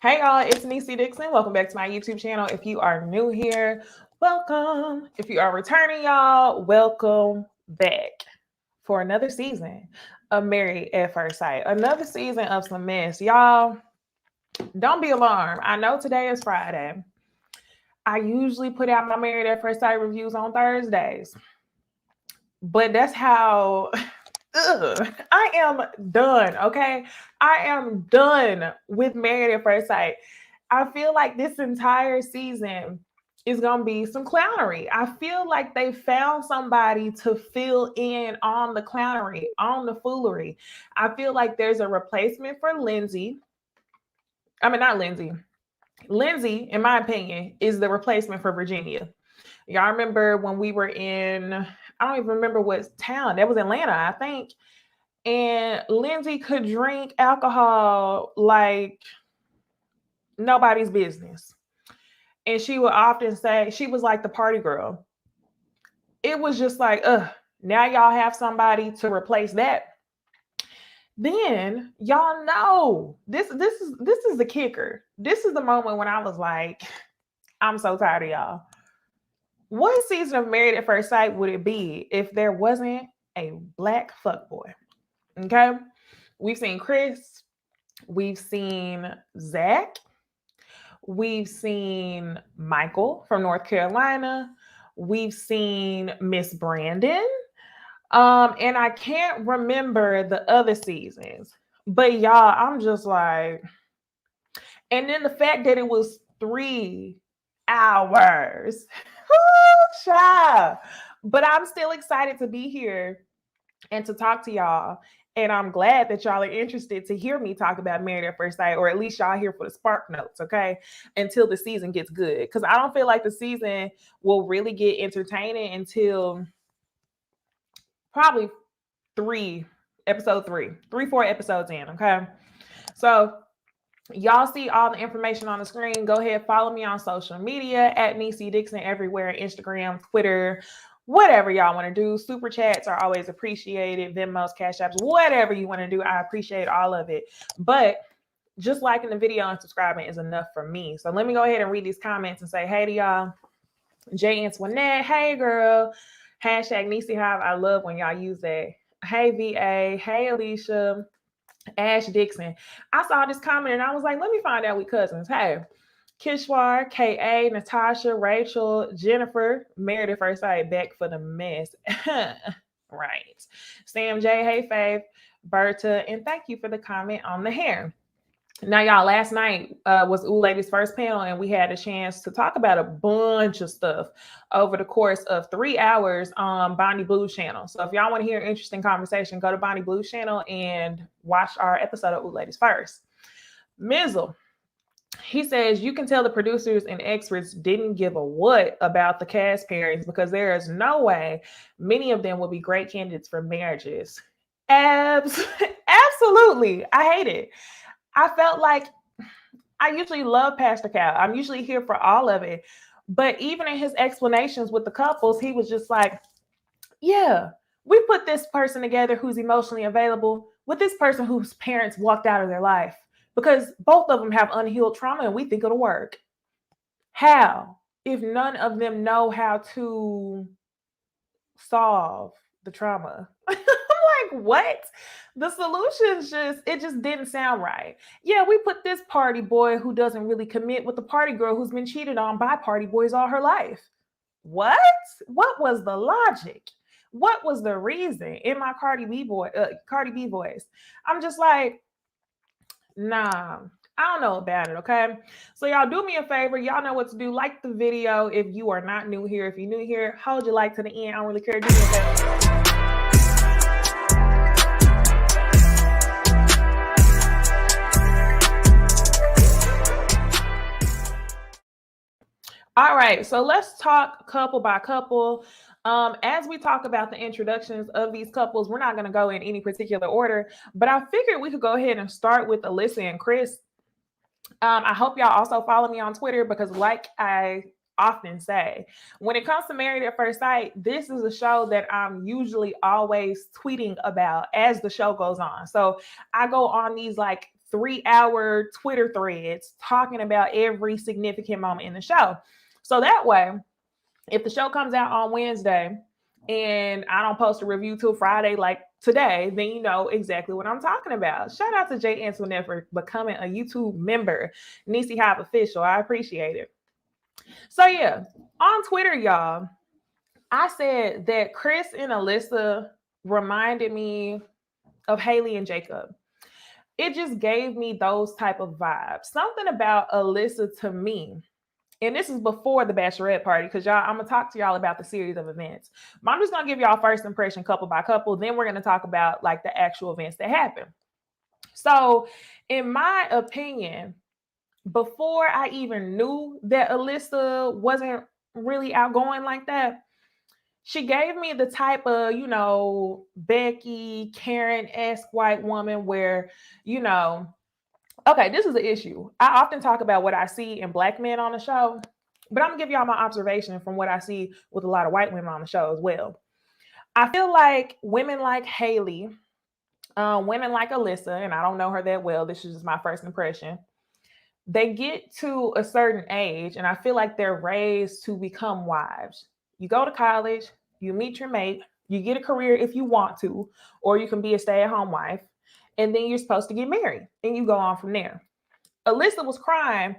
Hey y'all, it's Necey Dixon. Welcome back to my YouTube channel. If you are new here, welcome. If you are returning, y'all, welcome back for another season of Married at First Sight. Another season of some mess. Y'all, don't be alarmed. I know today is Friday. I usually put out my Married at First Sight reviews on Thursdays. But that's how I am done, okay? I am done with Married at First Sight. I feel like this entire season is going to be some clownery. I feel like they found somebody to fill in on the clownery, on the foolery. I feel like there's a replacement for Lindsay. I mean, not Lindsay. Lindsay, in my opinion, is the replacement for Virginia. Y'all remember when we were in, I don't even remember what town. That was Atlanta, I think. And Lindsay could drink alcohol like nobody's business. And she would often say she was like the party girl. It was just like, now y'all have somebody to replace that. Then y'all know this is the kicker. This is the moment when I was like, I'm so tired of y'all. What season of Married at First Sight would it be if there wasn't a black fuckboy? Okay. We've seen Chris. We've seen Zach. We've seen Michael from North Carolina. We've seen Miss Brandon. And I can't remember the other seasons. But y'all, I'm just like, and then the fact that it was 3 hours. Child. But I'm still excited to be here and to talk to y'all. And I'm glad that y'all are interested to hear me talk about Married at First Sight, or at least y'all here for the spark notes, okay? Until the season gets good. Because I don't feel like the season will really get entertaining until probably 4 episodes in, okay? So y'all see all the information on the screen. Go ahead, follow me on social media at Necey Dixon everywhere, Instagram, Twitter, whatever y'all want to do. Super chats are always appreciated. Venmos, Cash Apps, whatever you want to do. I appreciate all of it. But just liking the video and subscribing is enough for me. So let me go ahead and read these comments and say hey to y'all. J. Antoinette, hey girl. Hashtag Necey Hive. I love when y'all use that. Hey VA. Hey Alicia. Ash Dixon. I saw this comment and I was like, let me find out we cousins. Hey, Kishwar, K.A., Natasha, Rachel, Jennifer, Married at First Sight, back for the mess. Right. Sam J, hey Faith, Berta, and thank you for the comment on the hair. Now, y'all, last night was Ooh Ladies' first panel, and we had a chance to talk about a bunch of stuff over the course of 3 hours on Bonnie Blue's channel. So if y'all want to hear an interesting conversation, go to Bonnie Blue's channel and watch our episode of Ooh Ladies First. Mizzle, he says, you can tell the producers and experts didn't give a what about the cast pairings because there is no way many of them will be great candidates for marriages. Absolutely. I hate it. I felt like I usually love Pastor Cal. I'm usually here for all of it. But even in his explanations with the couples, he was just like, yeah, we put this person together who's emotionally available with this person whose parents walked out of their life because both of them have unhealed trauma and we think it'll work. How? If none of them know how to solve the trauma. Like, what? The solutions just didn't sound right. Yeah, we put this party boy who doesn't really commit with the party girl who's been cheated on by party boys all her life. What was the logic? What was the reason in my Cardi B voice? I'm just like, nah, I don't know about it, okay? So y'all do me a favor. Y'all know what to do. Like the video if you are not new here. If you're new here, hold your like to the end. I don't really care. Do me a favor. All right, so let's talk couple by couple. As we talk about the introductions of these couples, we're not going to go in any particular order, but I figured we could go ahead and start with Alyssa and Chris. I hope y'all also follow me on Twitter because, like I often say, when it comes to Married at First Sight, this is a show that I'm usually always tweeting about as the show goes on. So I go on these like 3-hour Twitter threads talking about every significant moment in the show. So that way, if the show comes out on Wednesday and I don't post a review till Friday, like today, then you know exactly what I'm talking about. Shout out to Jay Antoinette for becoming a YouTube member. Necey Hive Official. I appreciate it. So yeah, on Twitter, y'all, I said that Chris and Alyssa reminded me of Haley and Jacob. It just gave me those type of vibes. Something about Alyssa to me, and this is before the bachelorette party, because y'all, I'm gonna talk to y'all about the series of events. But I'm just gonna give y'all first impression couple by couple. Then we're gonna talk about like the actual events that happened. So, in my opinion, before I even knew that Alyssa wasn't really outgoing like that, she gave me the type of, you know, Becky, Karen-esque white woman where, you know, okay, this is the issue. I often talk about what I see in Black men on the show, but I'm gonna give y'all my observation from what I see with a lot of white women on the show as well. I feel like women like Haley, women like Alyssa, and I don't know her that well, this is just my first impression. They get to a certain age, and I feel like they're raised to become wives. You go to college, you meet your mate, you get a career if you want to, or you can be a stay-at-home wife, and then you're supposed to get married, and you go on from there. Alyssa was crying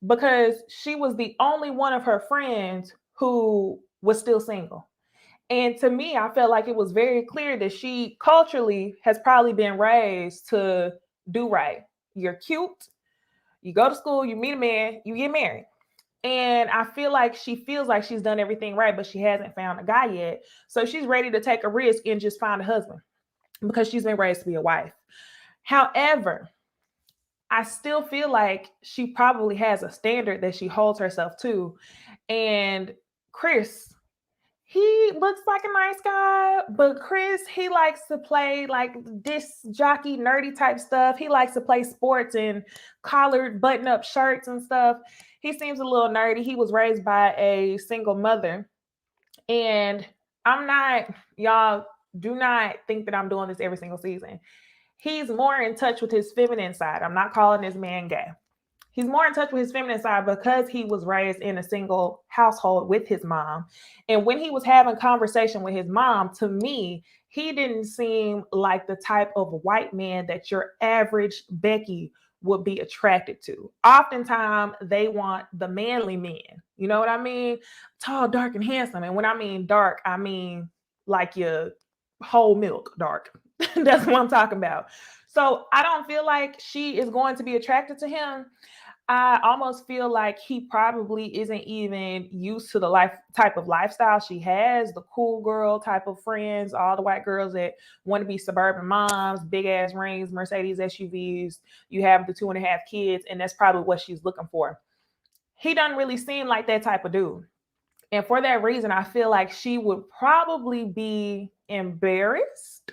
because she was the only one of her friends who was still single. And to me, I felt like it was very clear that she culturally has probably been raised to do right. You're cute, you go to school, you meet a man, you get married. And I feel like she feels like she's done everything right, but she hasn't found a guy yet. So she's ready to take a risk and just find a husband because she's been raised to be a wife. However, I still feel like she probably has a standard that she holds herself to. And Chris, he looks like a nice guy, but Chris, he likes to play like disc jockey, nerdy type stuff. He likes to play sports and collared button-up shirts and stuff. He seems a little nerdy. He was raised by a single mother. And I'm not, y'all do not think that I'm doing this every single season. He's more in touch with his feminine side. I'm not calling this man gay. He's more in touch with his feminine side because he was raised in a single household with his mom. And when he was having conversation with his mom, to me, he didn't seem like the type of white man that your average Becky would be attracted to. Oftentimes, they want the manly men. You know what I mean? Tall, dark, and handsome. And when I mean dark, I mean like your whole milk dark. That's what I'm talking about. So I don't feel like she is going to be attracted to him. I almost feel like he probably isn't even used to the type of lifestyle she has, the cool girl type of friends, all the white girls that want to be suburban moms, big ass rings, Mercedes SUVs. You have the 2.5 kids, and that's probably what she's looking for. He doesn't really seem like that type of dude. And for that reason, I feel like she would probably be embarrassed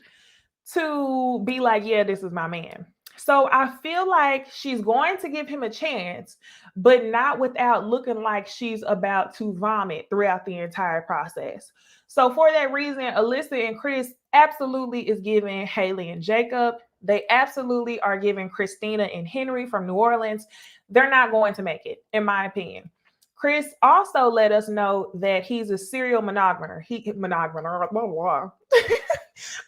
to be like, yeah, this is my man. So I feel like she's going to give him a chance, but not without looking like she's about to vomit throughout the entire process. So for that reason, Alyssa and Chris absolutely is giving Haley and Jacob. They absolutely are giving Christina and Henry from New Orleans. They're not going to make it, in my opinion. Chris also let us know that he's a serial monogamer.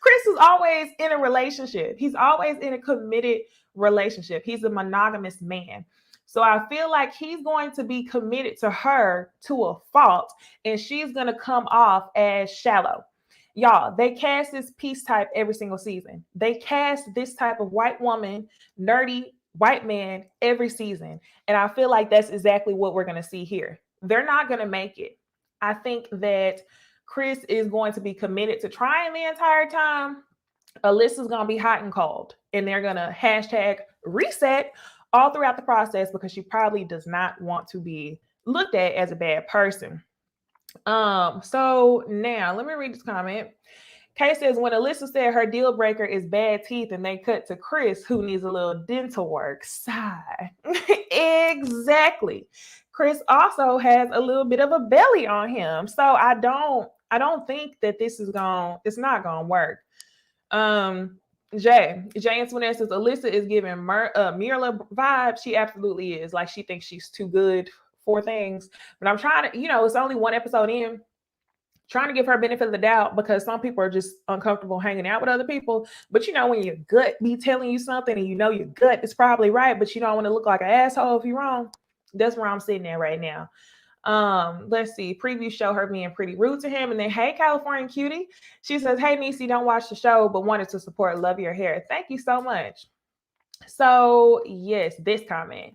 Chris is always in a relationship. He's always in a committed relationship. He's a monogamous man. So I feel like he's going to be committed to her to a fault, and she's going to come off as shallow. Y'all, they cast this peace type every single season. They cast this type of white woman, nerdy white man every season. And I feel like that's exactly what we're going to see here. They're not going to make it. I think that Chris is going to be committed to trying the entire time. Alyssa's going to be hot and cold, and they're going to hashtag reset all throughout the process because she probably does not want to be looked at as a bad person. So now let me read this comment. Kay says, when Alyssa said her deal breaker is bad teeth and they cut to Chris, who needs a little dental work, sigh. Exactly. Chris also has a little bit of a belly on him. So I don't think that it's not gonna work. Jay Antoinette says Alyssa is giving Mirla vibes. She absolutely is. Like, she thinks she's too good for things. But I'm trying to, it's only one episode in, trying to give her benefit of the doubt, because some people are just uncomfortable hanging out with other people. But when your gut be telling you something and your gut is probably right, but you don't want to look like an asshole if you're wrong. That's where I'm sitting at right now. Let's see. Preview show her being pretty rude to him. And then, hey, California cutie. She says, hey, Necey, don't watch the show, but wanted to support. Love your hair. Thank you so much. So, yes, this comment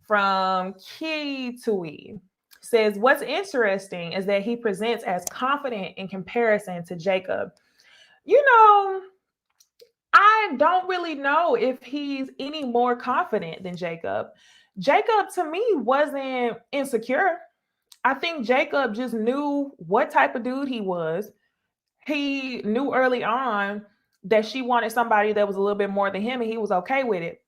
from Kitui says, what's interesting is that he presents as confident in comparison to Jacob. I don't really know if he's any more confident than Jacob. Jacob, to me, wasn't insecure. I think Jacob just knew what type of dude he was. He knew early on that she wanted somebody that was a little bit more than him, and he was okay with it.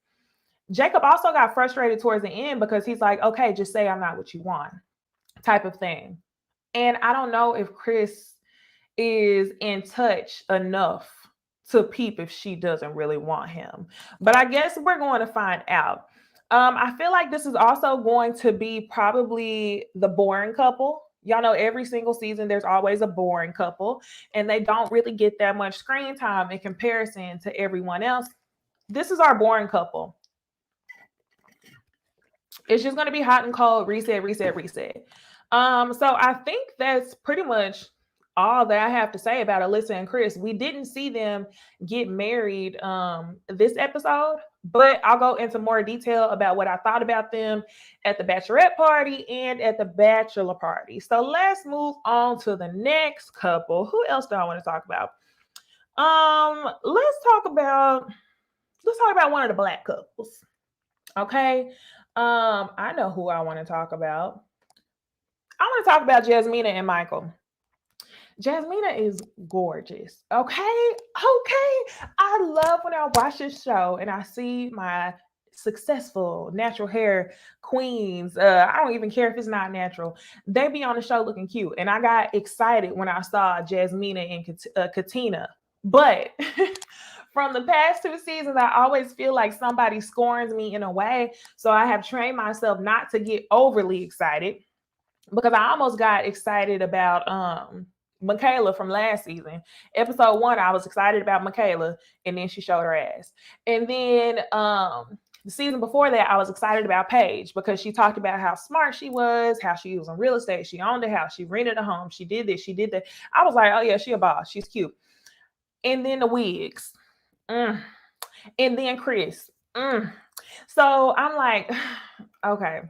Jacob also got frustrated towards the end because he's like, okay, just say I'm not what you want, type of thing. And I don't know if Chris is in touch enough to peep if she doesn't really want him. But I guess we're going to find out. I feel like this is also going to be probably the boring couple. Y'all know every single season there's always a boring couple, and they don't really get that much screen time in comparison to everyone else. This is our boring couple. It's just going to be hot and cold, reset, reset, reset. So I think that's pretty much all that I have to say about Alyssa and Chris. We didn't see them get married this episode, but I'll go into more detail about what I thought about them at the bachelorette party and at the bachelor party. So let's move on to the next couple. Who else do I want to talk about? Let's talk about one of the black couples. Okay. I know who I want to talk about. I want to talk about Jasmina and Michael. Jasmina is gorgeous. Okay. I love when I watch this show and I see my successful natural hair queens. I don't even care if it's not natural. They be on the show looking cute. And I got excited when I saw Jasmina and Katina. But from the past 2 seasons, I always feel like somebody scorns me in a way. So I have trained myself not to get overly excited, because I almost got excited about Michaela from last season. Episode 1, I was excited about Michaela, and then she showed her ass. And then the season before that, I was excited about Paige because she talked about how smart she was, how she was in real estate, she owned a house, she rented a home, she did this, she did that. I was like, oh yeah, she a boss, she's cute. And then the wigs. And then Chris. So I'm like, okay,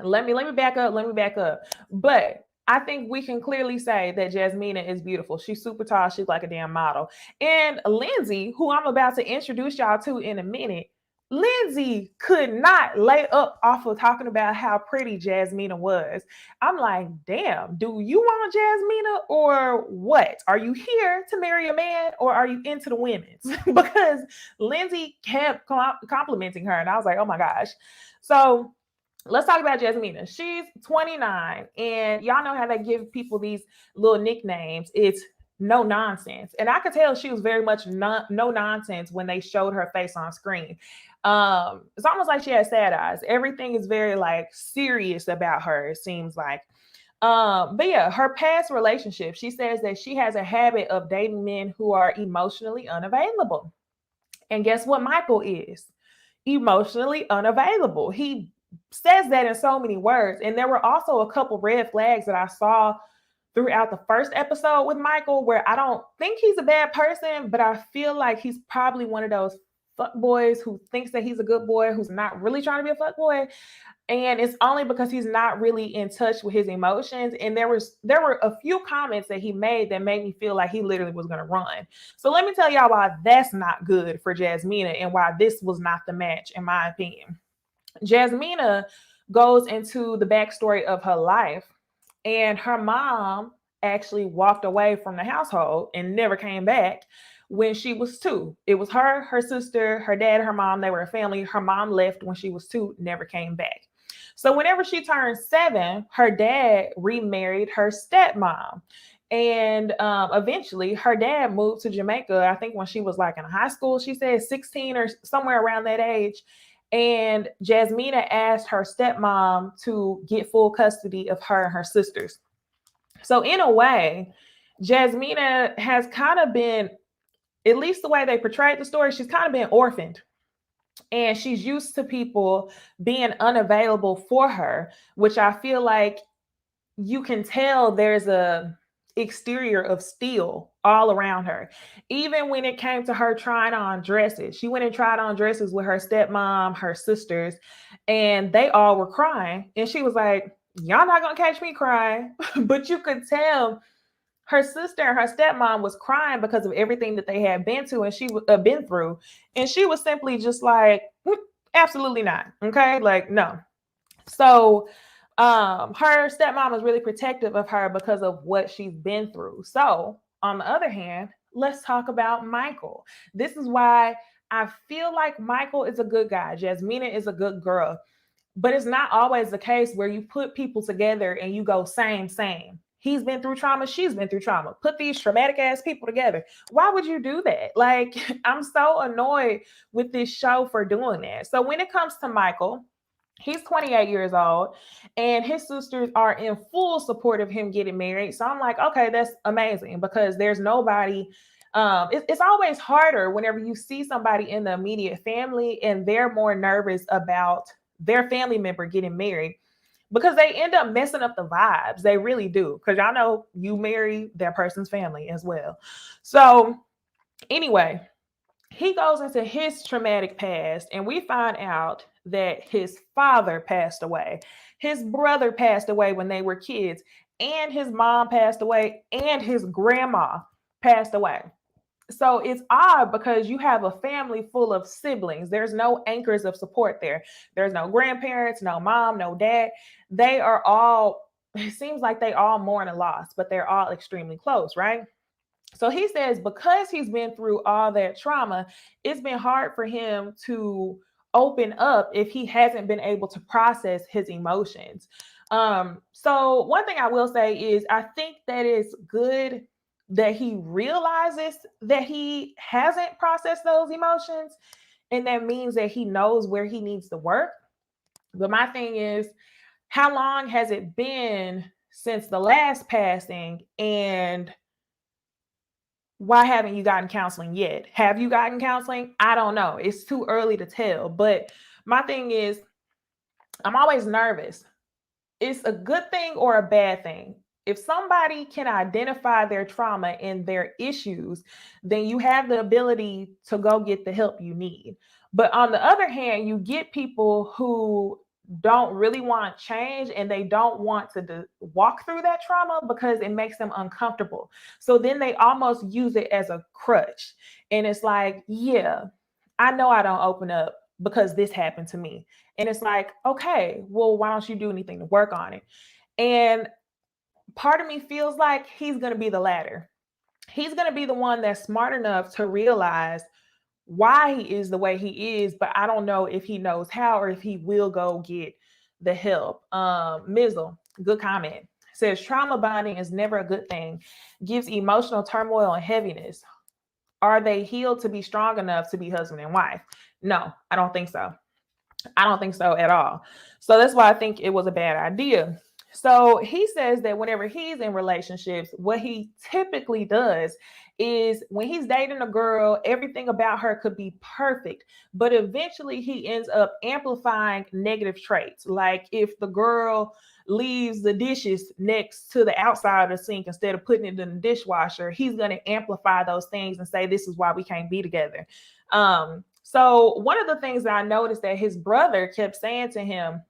let me back up. But I think we can clearly say that Jasmina is beautiful. She's super tall. She's like a damn model. And Lindsay, who I'm about to introduce y'all to in a minute, Lindsay could not lay up off of talking about how pretty Jasmina was. I'm like, damn, do you want Jasmina or what? Are you here to marry a man or are you into the women's? Because Lindsay kept complimenting her and I was like, oh my gosh. So let's talk about Jasmina. She's 29 and y'all know how they give people these little nicknames. It's no nonsense. And I could tell she was very much no nonsense when they showed her face on screen. It's almost like she has sad eyes. Everything is very like serious about her, it seems like. But yeah, her past relationship, she says that she has a habit of dating men who are emotionally unavailable. And guess what Michael is? Emotionally unavailable. He says that in so many words. And there were also a couple red flags that I saw throughout the first episode with Michael, where I don't think he's a bad person, but I feel like he's probably one of those fuck boys who thinks that he's a good boy, who's not really trying to be a fuck boy. And it's only because he's not really in touch with his emotions. And there were a few comments that he made that made me feel like he literally was going to run. So let me tell y'all why that's not good for Jasmina and why this was not the match, in my opinion. Jasmina goes into the backstory of her life, and her mom actually walked away from the household and never came back when she was 2. It was her sister, her dad, her mom. They were a family. Her mom left when she was 2, never came back. So whenever she turned 7, her dad remarried her stepmom. And eventually her dad moved to Jamaica, I think when she was like in high school, she said 16 or somewhere around that age. And Jasmina asked her stepmom to get full custody of her and her sisters. So in a way, Jasmina has kind of been, at least the way they portrayed the story, she's kind of been orphaned. And she's used to people being unavailable for her, which I feel like you can tell there's a exterior of steel all around her. Even when it came to her trying on dresses, she went and tried on dresses with her stepmom, her sisters, and they all were crying. And she was like, y'all not gonna catch me crying. But you could tell her sister and her stepmom was crying because of everything that they had been to and she been through. And she was simply just like, absolutely not. Okay, like no. So her stepmom was really protective of her because of what she's been through. So on the other hand, let's talk about Michael. This is why I feel like Michael is a good guy. Jasmina is a good girl. But it's not always the case where you put people together and you go same. He's been through trauma, she's been through trauma. Put these traumatic ass people together. Why would you do that? Like, I'm so annoyed with this show for doing that. So when it comes to Michael, he's 28 years old and his sisters are in full support of him getting married. So I'm like, okay, that's amazing because there's nobody. It's always harder whenever you see somebody in the immediate family and they're more nervous about their family member getting married because they end up messing up the vibes. They really do. Because y'all know you marry that person's family as well. So anyway, he goes into his traumatic past and we find out that his father passed away. His brother passed away when they were kids, and his mom passed away, and his grandma passed away. So it's odd because you have a family full of siblings. There's no anchors of support there. There's no grandparents, no mom, no dad. They are all, it seems like they all mourn a loss, but they're all extremely close, right? So he says because he's been through all that trauma, it's been hard for him to open up if he hasn't been able to process his emotions. So one thing I will say is I think that it's good that he realizes that he hasn't processed those emotions. And that means that he knows where he needs to work. But my thing is, how long has it been since the last passing? And why haven't you gotten counseling yet? Have you gotten counseling? I don't know. It's too early to tell. But my thing is, I'm always nervous. It's a good thing or a bad thing. If somebody can identify their trauma and their issues, then you have the ability to go get the help you need. But on the other hand, you get people who don't really want change and they don't want to walk through that trauma because it makes them uncomfortable. So then they almost use it as a crutch. And it's like, yeah, I know I don't open up because this happened to me. And it's like, okay, well, why don't you do anything to work on it? And part of me feels like he's going to be the latter. He's going to be the one that's smart enough to realize why he is the way he is, but I don't know if he knows how or if he will go get the help. Mizzle, good comment. Says trauma bonding is never a good thing. Gives emotional turmoil and heaviness. Are they healed to be strong enough to be husband and wife? No, I don't think so. I don't think so at all. So that's why I think it was a bad idea. So he says that whenever he's in relationships, what he typically does is when he's dating a girl, everything about her could be perfect, but eventually he ends up amplifying negative traits. Like if the girl leaves the dishes next to the outside of the sink instead of putting it in the dishwasher, he's going to amplify those things and say, this is why we can't be together. So one of the things that I noticed that his brother kept saying to him,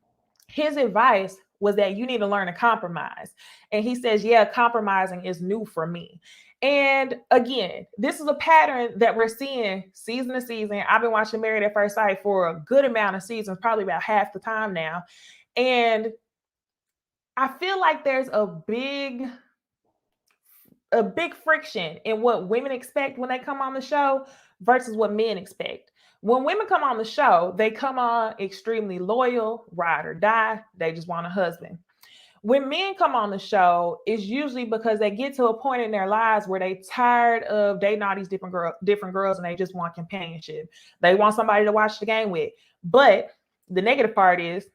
his advice was that you need to learn to compromise. And he says, yeah, compromising is new for me. And again, this is a pattern that we're seeing season to season. I've been watching Married at First Sight for a good amount of seasons, probably about half the time now. And I feel like there's a big friction in what women expect when they come on the show versus what men expect. When women come on the show, they come on extremely loyal, ride or die. They just want a husband. When men come on the show, it's usually because they get to a point in their lives where they tired of dating all these different girls, and they just want companionship. They want somebody to watch the game with. But the negative part is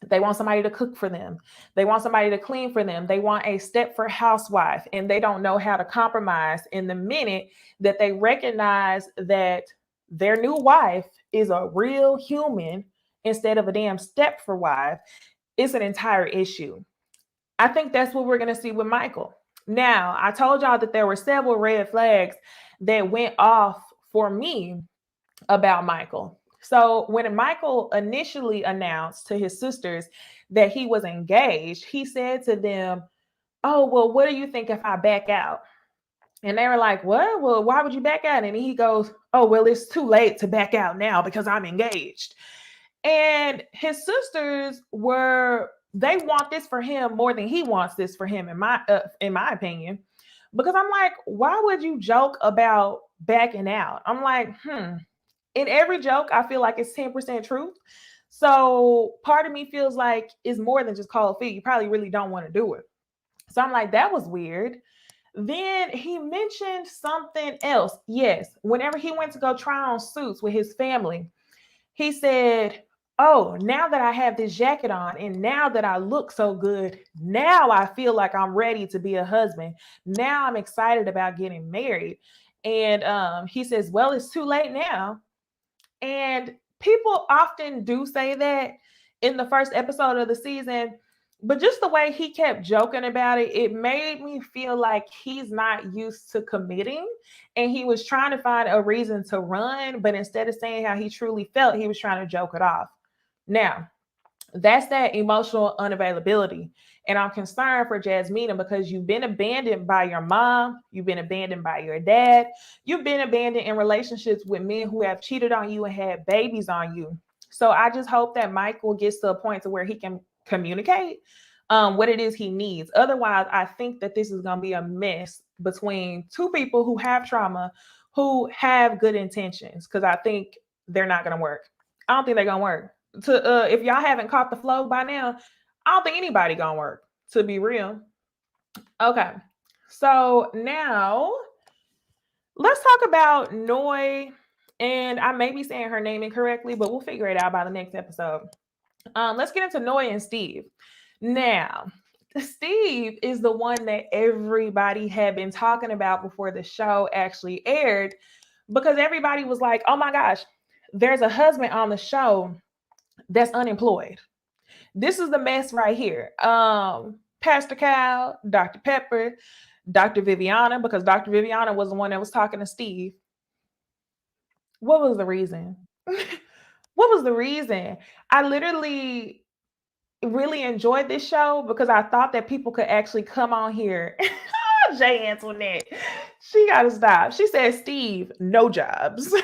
they want somebody to cook for them. They want somebody to clean for them. They want a Stepford housewife, and they don't know how to compromise. In the minute that they recognize that their new wife is a real human instead of a damn Stepford wife, it's an entire issue. I think that's what we're going to see with Michael. Now, I told y'all that there were several red flags that went off for me about Michael. So when Michael initially announced to his sisters that he was engaged, he said to them, "Oh, well, what do you think if I back out?" And they were like, "What? Well, why would you back out?" And he goes, "Oh, well, it's too late to back out now because I'm engaged." And his sisters they want this for him more than he wants this for him, in my opinion. Because I'm like, why would you joke about backing out? I'm like, in every joke, I feel like it's 10% truth. So part of me feels like it's more than just cold feet. You probably really don't want to do it. So I'm like, that was weird. Then he mentioned something else. Yes, whenever he went to go try on suits with his family, he said, "Oh, now that I have this jacket on and now that I look so good, now I feel like I'm ready to be a husband. Now I'm excited about getting married." And he says, "Well, it's too late now." And people often do say that in the first episode of the season, but just the way he kept joking about it, it made me feel like he's not used to committing and he was trying to find a reason to run. But instead of saying how he truly felt, he was trying to joke it off. Now, that's that emotional unavailability. And I'm concerned for Jasmina because you've been abandoned by your mom, you've been abandoned by your dad, you've been abandoned in relationships with men who have cheated on you and had babies on you. So I just hope that Michael gets to a point to where he can communicate what it is he needs. Otherwise, I think that this is going to be a mess between two people who have trauma, who have good intentions, because I think they're not going to work. I don't think they're going to work. If y'all haven't caught the flow by now, I don't think anybody gonna work, to be real. Okay, so now let's talk about Noi, and I may be saying her name incorrectly, but we'll figure it out by the next episode. Let's get into Noi and Steve. Now, Steve is the one that everybody had been talking about before the show actually aired, because everybody was like, "Oh my gosh, there's a husband on the show that's unemployed. This is the mess right here." Pastor Cal, Dr. Pepper, Dr. Viviana, because Dr. Viviana was the one that was talking to Steve. What was the reason? What was the reason? I literally really enjoyed this show because I thought that people could actually come on here. Jay Antoinette, she got to stop. She said, "Steve, no jobs."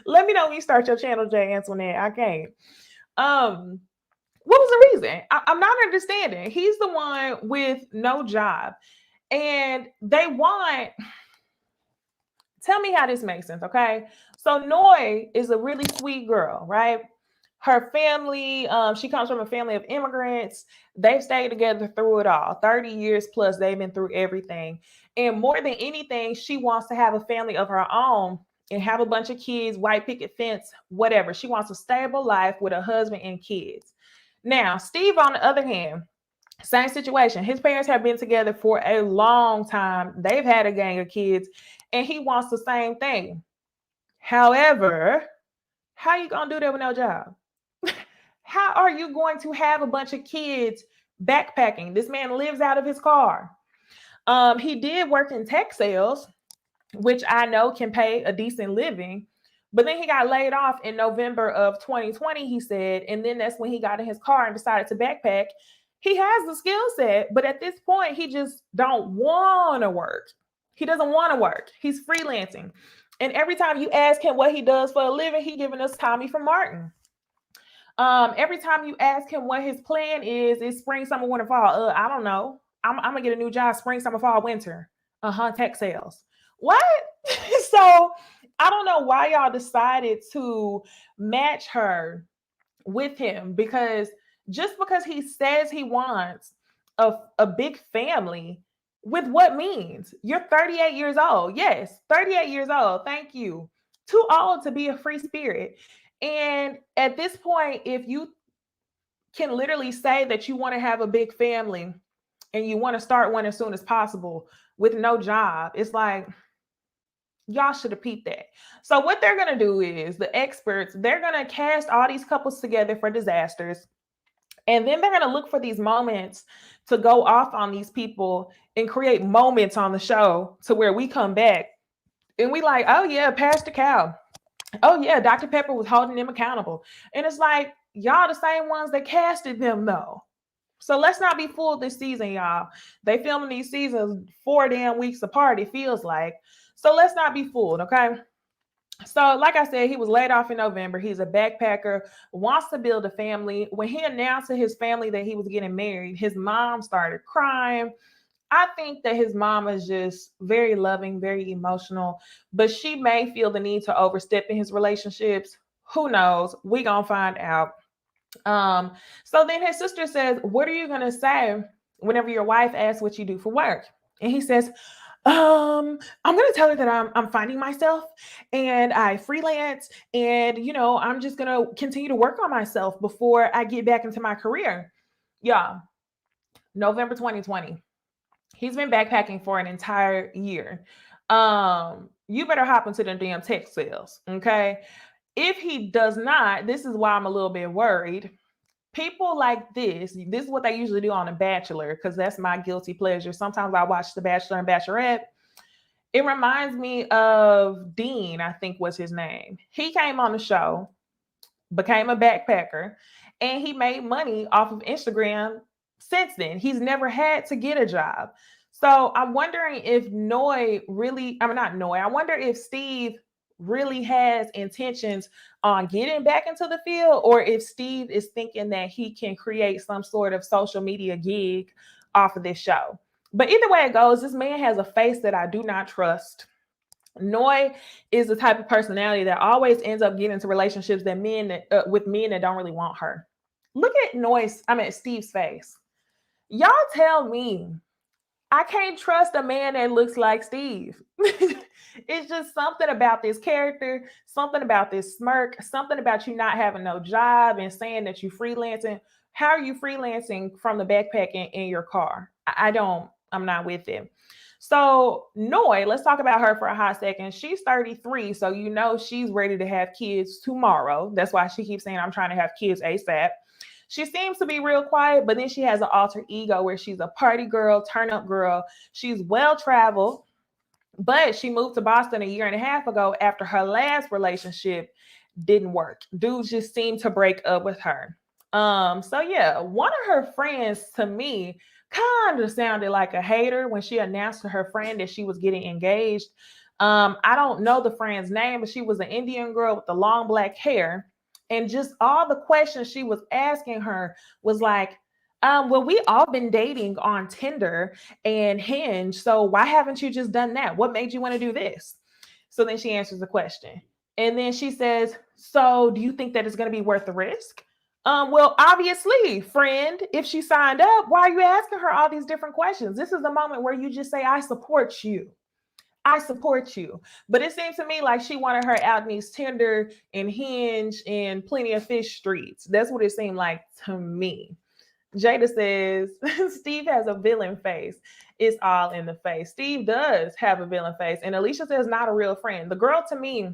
Let me know when you start your channel, Jay Antoinette. I can't. What was the reason? I'm not understanding. He's the one with no job, and they want. Tell me how this makes sense, okay? So Noi is a really sweet girl, right? Her family, she comes from a family of immigrants. They've stayed together through it all. 30 years plus, they've been through everything. And more than anything, she wants to have a family of her own and have a bunch of kids, white picket fence, whatever. She wants a stable life with a husband and kids. Now, Steve, on the other hand, same situation. His parents have been together for a long time. They've had a gang of kids, and he wants the same thing. However, how are you going to do that with no job? How are you going to have a bunch of kids backpacking? This man lives out of his car. He did work in tech sales, which I know can pay a decent living. But then he got laid off in November of 2020, he said. And then that's when he got in his car and decided to backpack. He has the skill set, but at this point, he just don't want to work. He doesn't want to work. He's freelancing. And every time you ask him what he does for a living, he giving us Tommy from Martin. Every time you ask him what his plan is spring, summer, winter, fall. I don't know. I'm gonna get a new job spring, summer, fall, winter. Tech sales. What? So I don't know why y'all decided to match her with him, because just because he says he wants a big family with what means? You're 38 years old. Yes, 38 years old. Thank you. Too old to be a free spirit. And at this point, if you can literally say that you want to have a big family and you want to start one as soon as possible with no job, it's like, y'all should have peeped that. So what they're going to do is the experts, they're going to cast all these couples together for disasters. And then they're going to look for these moments to go off on these people and create moments on the show to where we come back and we like, oh yeah, Pastor Cal. Oh yeah, Dr. Pepper was holding them accountable. And it's like, y'all the same ones that casted them though. So let's not be fooled this season, y'all. They filming these seasons 4 damn weeks apart, it feels like. So let's not be fooled, okay? So, like I said, he was laid off in November. He's a backpacker, wants to build a family. When he announced to his family that he was getting married, his mom started crying. I think that his mom is just very loving, very emotional, but she may feel the need to overstep in his relationships. Who knows? We gonna find out. So then his sister says, what are you gonna say whenever your wife asks what you do for work? And he says, I'm gonna tell her that I'm finding myself and I freelance and I'm just gonna continue to work on myself before I get back into my career. Yeah, November 2020. He's been backpacking for an entire year. You better hop into the damn tech sales, okay? If he does not, this is why I'm a little bit worried. People like this is what they usually do on The Bachelor, because that's my guilty pleasure. Sometimes I watch The Bachelor and Bachelorette. It reminds me of Dean, I think was his name. He came on the show, became a backpacker, and he made money off of Instagram since then. He's never had to get a job. So I'm wondering if I wonder if Steve really has intentions on getting back into the field, or if Steve is thinking that he can create some sort of social media gig off of this show. But either way it goes, this man has a face that I do not trust. Noi is the type of personality that always ends up getting into relationships with men that don't really want her. Look at Steve's face. Y'all tell me, I can't trust a man that looks like Steve. It's just something about this character, something about this smirk, something about you not having no job and saying that you freelancing. How are you freelancing from the backpack in your car? I'm not with it. So Noi, let's talk about her for a hot second. She's 33, so she's ready to have kids tomorrow. That's why she keeps saying, I'm trying to have kids ASAP. She seems to be real quiet, but then she has an alter ego where she's a party girl, turn up girl. She's well-traveled, but she moved to Boston a year and a half ago after her last relationship didn't work. Dudes just seemed to break up with her. So yeah, one of her friends to me kind of sounded like a hater when she announced to her friend that she was getting engaged. I don't know the friend's name, but she was an Indian girl with the long black hair. And just all the questions she was asking her was like, well, we all been dating on Tinder and Hinge. So why haven't you just done that? What made you want to do this? So then she answers the question. And then she says, so do you think that it's going to be worth the risk? Well, obviously, friend, if she signed up, why are you asking her all these different questions? This is the moment where you just say, I support you. I support you. But it seems to me like she wanted her out in these Tinder and Hinge and Plenty of Fish streets. That's what it seemed like to me. Jada says, Steve has a villain face. It's all in the face. Steve does have a villain face. And Alicia says, not a real friend. The girl to me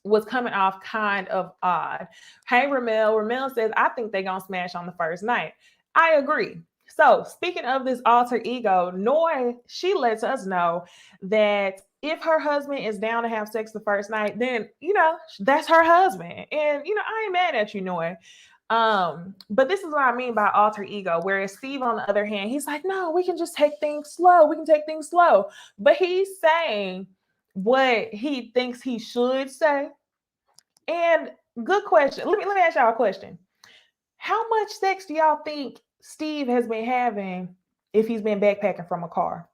was coming off kind of odd. Hey, Ramel. Ramel says, I think they're going to smash on the first night. I agree. So speaking of this alter ego, Noi, she lets us know that if her husband is down to have sex the first night, then, that's her husband. And, I ain't mad at you, Noi. But this is what I mean by alter ego. Whereas Steve, on the other hand, he's like, no, we can just take things slow. We can take things slow. But he's saying what he thinks he should say. And good question. Let me ask y'all a question. How much sex do y'all think Steve has been having if he's been backpacking from a car?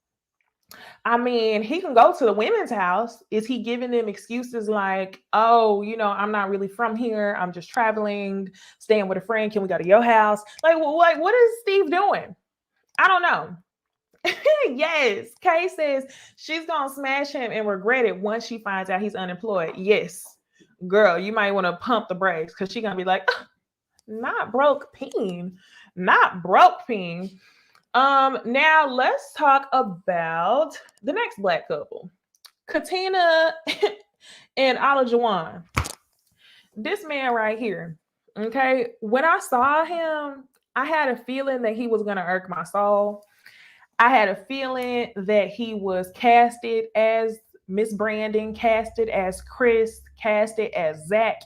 I mean, he can go to the women's house. Is he giving them excuses like, oh, I'm not really from here. I'm just traveling, staying with a friend. Can we go to your house? Like what is Steve doing? I don't know. Yes. Kay says she's going to smash him and regret it once she finds out he's unemployed. Yes. Girl, you might want to pump the brakes because she's going to be like, not broke peen. Not broke peen. Now let's talk about the next Black couple. Katina and Olajuwon. This man right here. Okay. When I saw him, I had a feeling that he was going to irk my soul. I had a feeling that he was casted as Miss Brandon, casted as Chris, casted as Zach.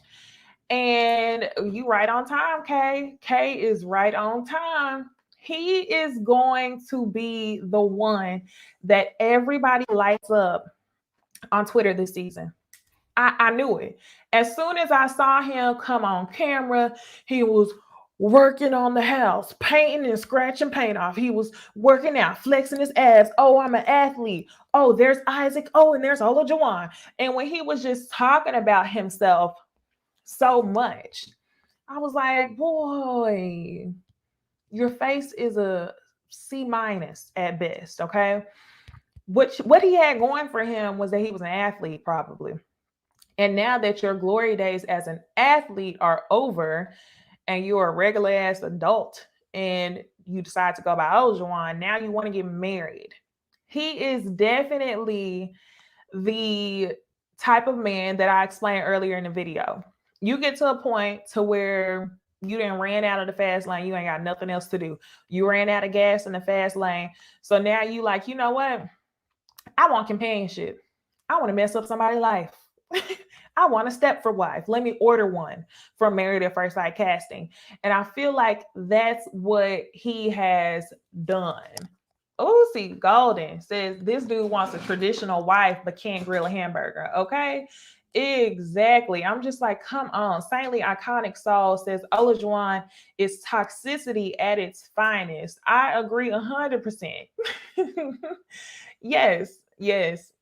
And you right on time, Kay. Kay is right on time. He is going to be the one that everybody lights up on Twitter this season. I knew it. As soon as I saw him come on camera, he was working on the house, painting and scratching paint off. He was working out, flexing his abs. Oh, I'm an athlete. Oh, there's Isaac. Oh, and there's Olajuwon. And when he was just talking about himself so much, I was like, boy, your face is a C- at best, okay? What he had going for him was that he was an athlete, probably. And now that your glory days as an athlete are over and you're a regular ass adult and you decide to go by Olajuwon, now you want to get married. He is definitely the type of man that I explained earlier in the video. You get to a point to where you didn't ran out of the fast lane. You ain't got nothing else to do. You ran out of gas in the fast lane. So now you like, you know what? I want companionship. I want to mess up somebody's life. I want a step for wife. Let me order one from Married at First Sight casting. And I feel like that's what he has done. Oh, see, Golden says this dude wants a traditional wife but can't grill a hamburger. Okay. Exactly. I'm just like, come on. Saintly Iconic Soul says Olajuwon is toxicity at its finest. I agree 100%. Yes, yes.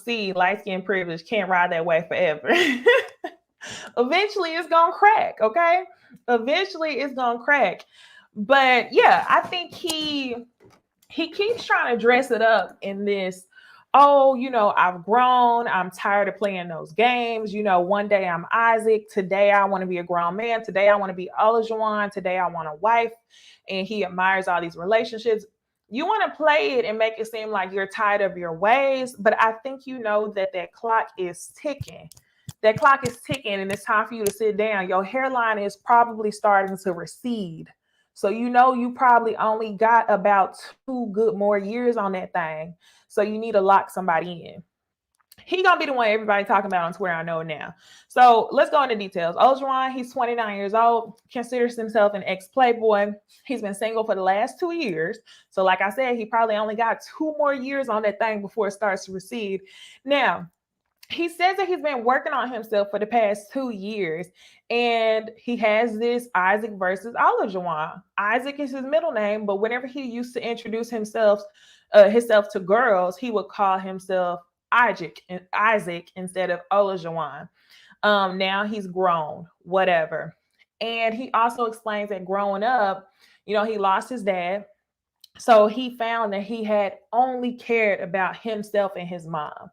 See, light skin privilege can't ride that way forever. Eventually it's gonna crack, okay? Eventually it's gonna crack. But yeah, I think he keeps trying to dress it up in this, oh, I've grown, I'm tired of playing those games. One day I'm Isaac, today I want to be a grown man, today I want to be Olajuwon, today I want a wife, and he admires all these relationships. You want to play it and make it seem like you're tired of your ways, but I think you know that clock is ticking. That clock is ticking and it's time for you to sit down. Your hairline is probably starting to recede. So you probably only got about 2 good more years on that thing. So you need to lock somebody in. He gonna be the one everybody talking about on Twitter. I know now. So let's go into details. Olajuwon, he's 29 years old, considers himself an ex-playboy. He's been single for the last 2 years. So like I said, he probably only got 2 more years on that thing before it starts to recede. Now, he says that he's been working on himself for the past 2 years, and he has this Isaac versus Olajuwon. Isaac is his middle name, but whenever he used to introduce himself to girls, he would call himself Isaac instead of Olajuwon. Now he's grown, whatever. And he also explains that growing up, he lost his dad. So he found that he had only cared about himself and his mom.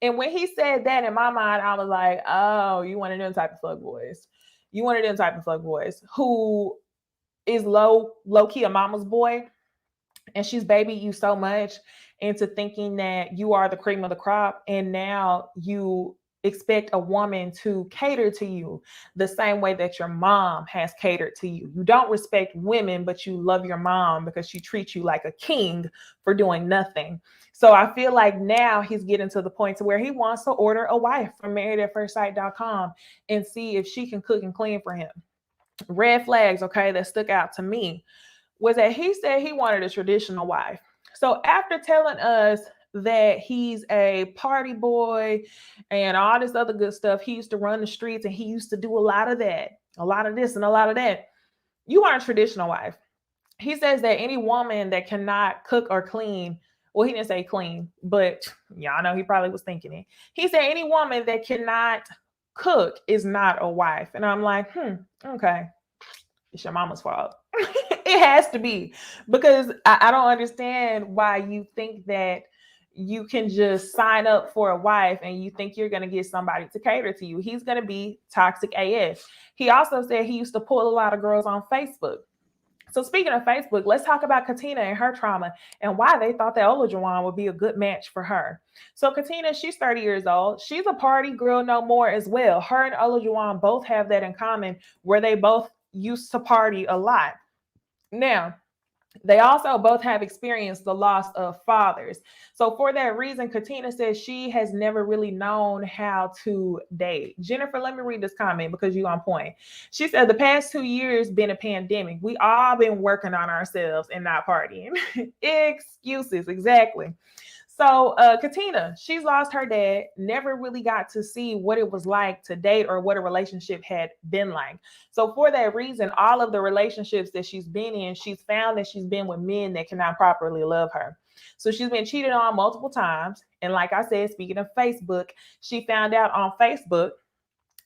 And when he said that, in my mind, I was like, oh, you one of them type of fuck boys. You one of them type of fuck boys who is low key a mama's boy, and she's babied you so much into thinking that you are the cream of the crop, and now you expect a woman to cater to you the same way that your mom has catered to you. You don't respect women, but you love your mom because she treats you like a king for doing nothing. So I feel like now he's getting to the point to where he wants to order a wife from marriedatfirstsight.com and see if she can cook and clean for him. Red flags, okay, that stuck out to me was that he said he wanted a traditional wife. So after telling us that he's a party boy and all this other good stuff, he used to run the streets and he used to do a lot of that, a lot of this and a lot of that. You want a traditional wife. He says that any woman that cannot cook or clean, well, he didn't say clean, but y'all know he probably was thinking it. He said any woman that cannot cook is not a wife. And I'm like, okay, it's your mama's fault. It has to be, because I don't understand why you think that you can just sign up for a wife and you think you're going to get somebody to cater to you. He's going to be toxic AF. He also said he used to pull a lot of girls on Facebook. So speaking of Facebook, let's talk about Katina and her trauma and why they thought that Olajuwon would be a good match for her. So Katina, she's 30 years old. She's a party girl no more as well. Her and Olajuwon both have that in common, where they both used to party a lot. Now, they also both have experienced the loss of fathers. So for that reason, Katina says she has never really known how to date. Jennifer, let me read this comment because you're on point. She said the past 2 years been a pandemic. We all been working on ourselves and not partying. Excuses, exactly. So Katina, she's lost her dad, never really got to see what it was like to date or what a relationship had been like. So for that reason, all of the relationships that she's been in, she's found that she's been with men that cannot properly love her. So she's been cheated on multiple times. And like I said, speaking of Facebook, she found out on Facebook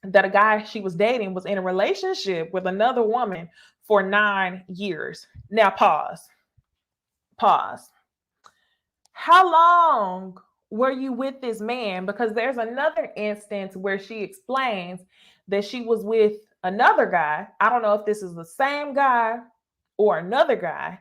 that a guy she was dating was in a relationship with another woman for 9 years. Now pause. Pause. How long were you with this man? Because there's another instance where she explains that she was with another guy. I don't know if this is the same guy or another guy.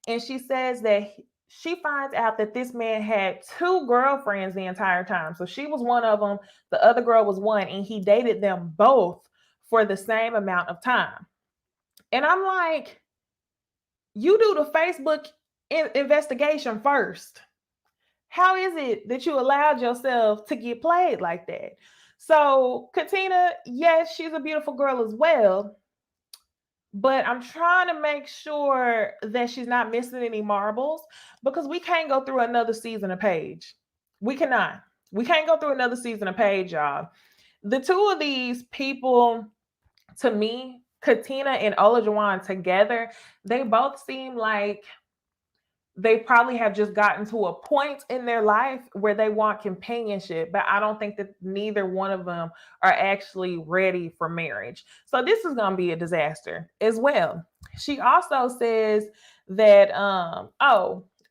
And she says that she finds out that this man had two girlfriends the entire time. So she was one of them, the other girl was one, and he dated them both for the same amount of time. And I'm like, you do the Facebook investigation first. How is it that you allowed yourself to get played like that? So, Katina, yes, she's a beautiful girl as well, but I'm trying to make sure that she's not missing any marbles, because we can't go through another season of Page. We cannot. We can't go through another season of Page, y'all. The two of these people, to me, Katina and Olajuwon together, they both seem like they probably have just gotten to a point in their life where they want companionship, but I don't think that neither one of them are actually ready for marriage. So this is going to be a disaster as well. She also says that,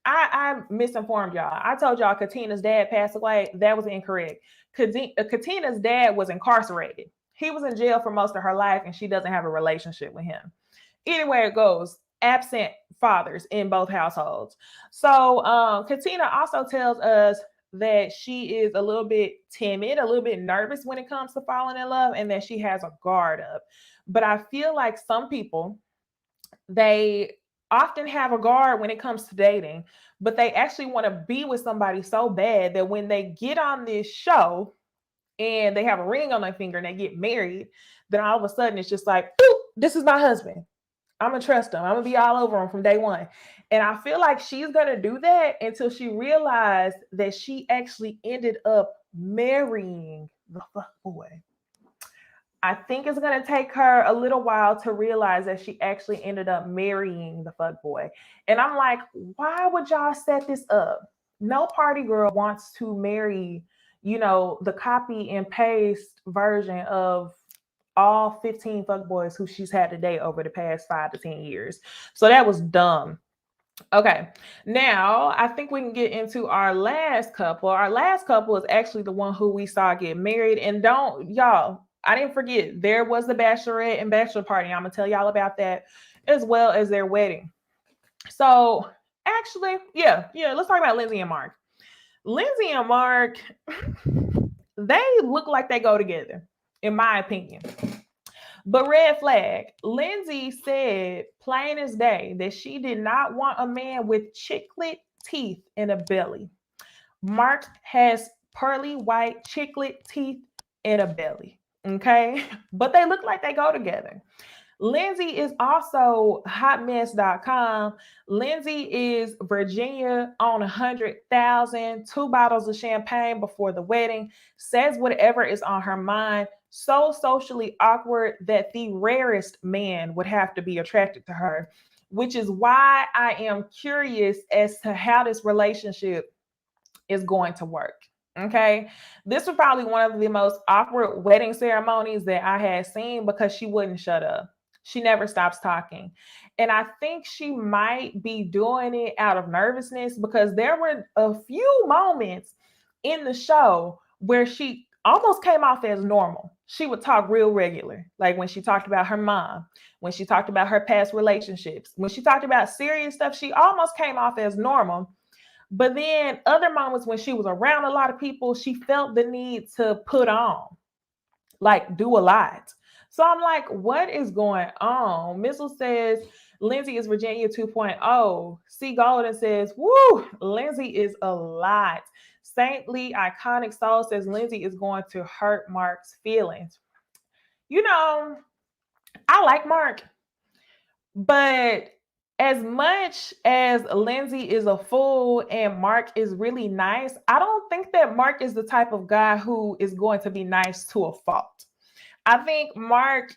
I misinformed y'all. I told y'all Katina's dad passed away. That was incorrect. Katina's dad was incarcerated. He was in jail for most of her life, and she doesn't have a relationship with him. Anywhere it goes, absent fathers in both households. So Katina also tells us that she is a little bit timid, a little bit nervous when it comes to falling in love, and that she has a guard up. But I feel like some people, they often have a guard when it comes to dating, but they actually want to be with somebody so bad that when they get on this show and they have a ring on their finger and they get married, then all of a sudden it's just like, this is my husband. I'm gonna trust him. I'm gonna be all over him from day one. And I feel like she's gonna do that until she realized that she actually ended up marrying the fuck boy. I think it's gonna take her a little while to realize that she actually ended up marrying the fuck boy. And I'm like, why would y'all set this up? No party girl wants to marry, the copy and paste version of all 15 fuckboys who she's had to date over the past 5 to 10 years. So that was dumb. Okay, now I think we can get into our last couple. Our last couple is actually the one who we saw get married. And I didn't forget, there was the bachelorette and bachelor party. I'm gonna tell y'all about that, as well as their wedding. So actually, let's talk about Lindsay and Mark. Lindsay and Mark, they look like they go together, in my opinion. But red flag, Lindsay said plain as day that she did not want a man with chiclet teeth and a belly. Mark has pearly white chiclet teeth and a belly. Okay. But they look like they go together. Lindsay is also hotmess.com. Lindsay is Virginia on 100,000, 2 bottles of champagne before the wedding, says whatever is on her mind, so socially awkward that the rarest man would have to be attracted to her, which is why I am curious as to how this relationship is going to work. Okay. This was probably one of the most awkward wedding ceremonies that I had seen, because she wouldn't shut up. She never stops talking. And I think she might be doing it out of nervousness because there were a few moments in the show where she almost came off as normal. She would talk real regular, like when she talked about her mom, when she talked about her past relationships, when she talked about serious stuff, she almost came off as normal. But then other moments when she was around a lot of people, she felt the need to put on, like do a lot. So I'm like, what is going on? Missile says Lindsay is Virginia 2.0. C. Golden says, woo, Lindsay is a lot. Saintly Iconic Soul says Lindsay is going to hurt Mark's feelings. You know, I like Mark, but as much as Lindsay is a fool and Mark is really nice, I don't think that Mark is the type of guy who is going to be nice to a fault. I think Mark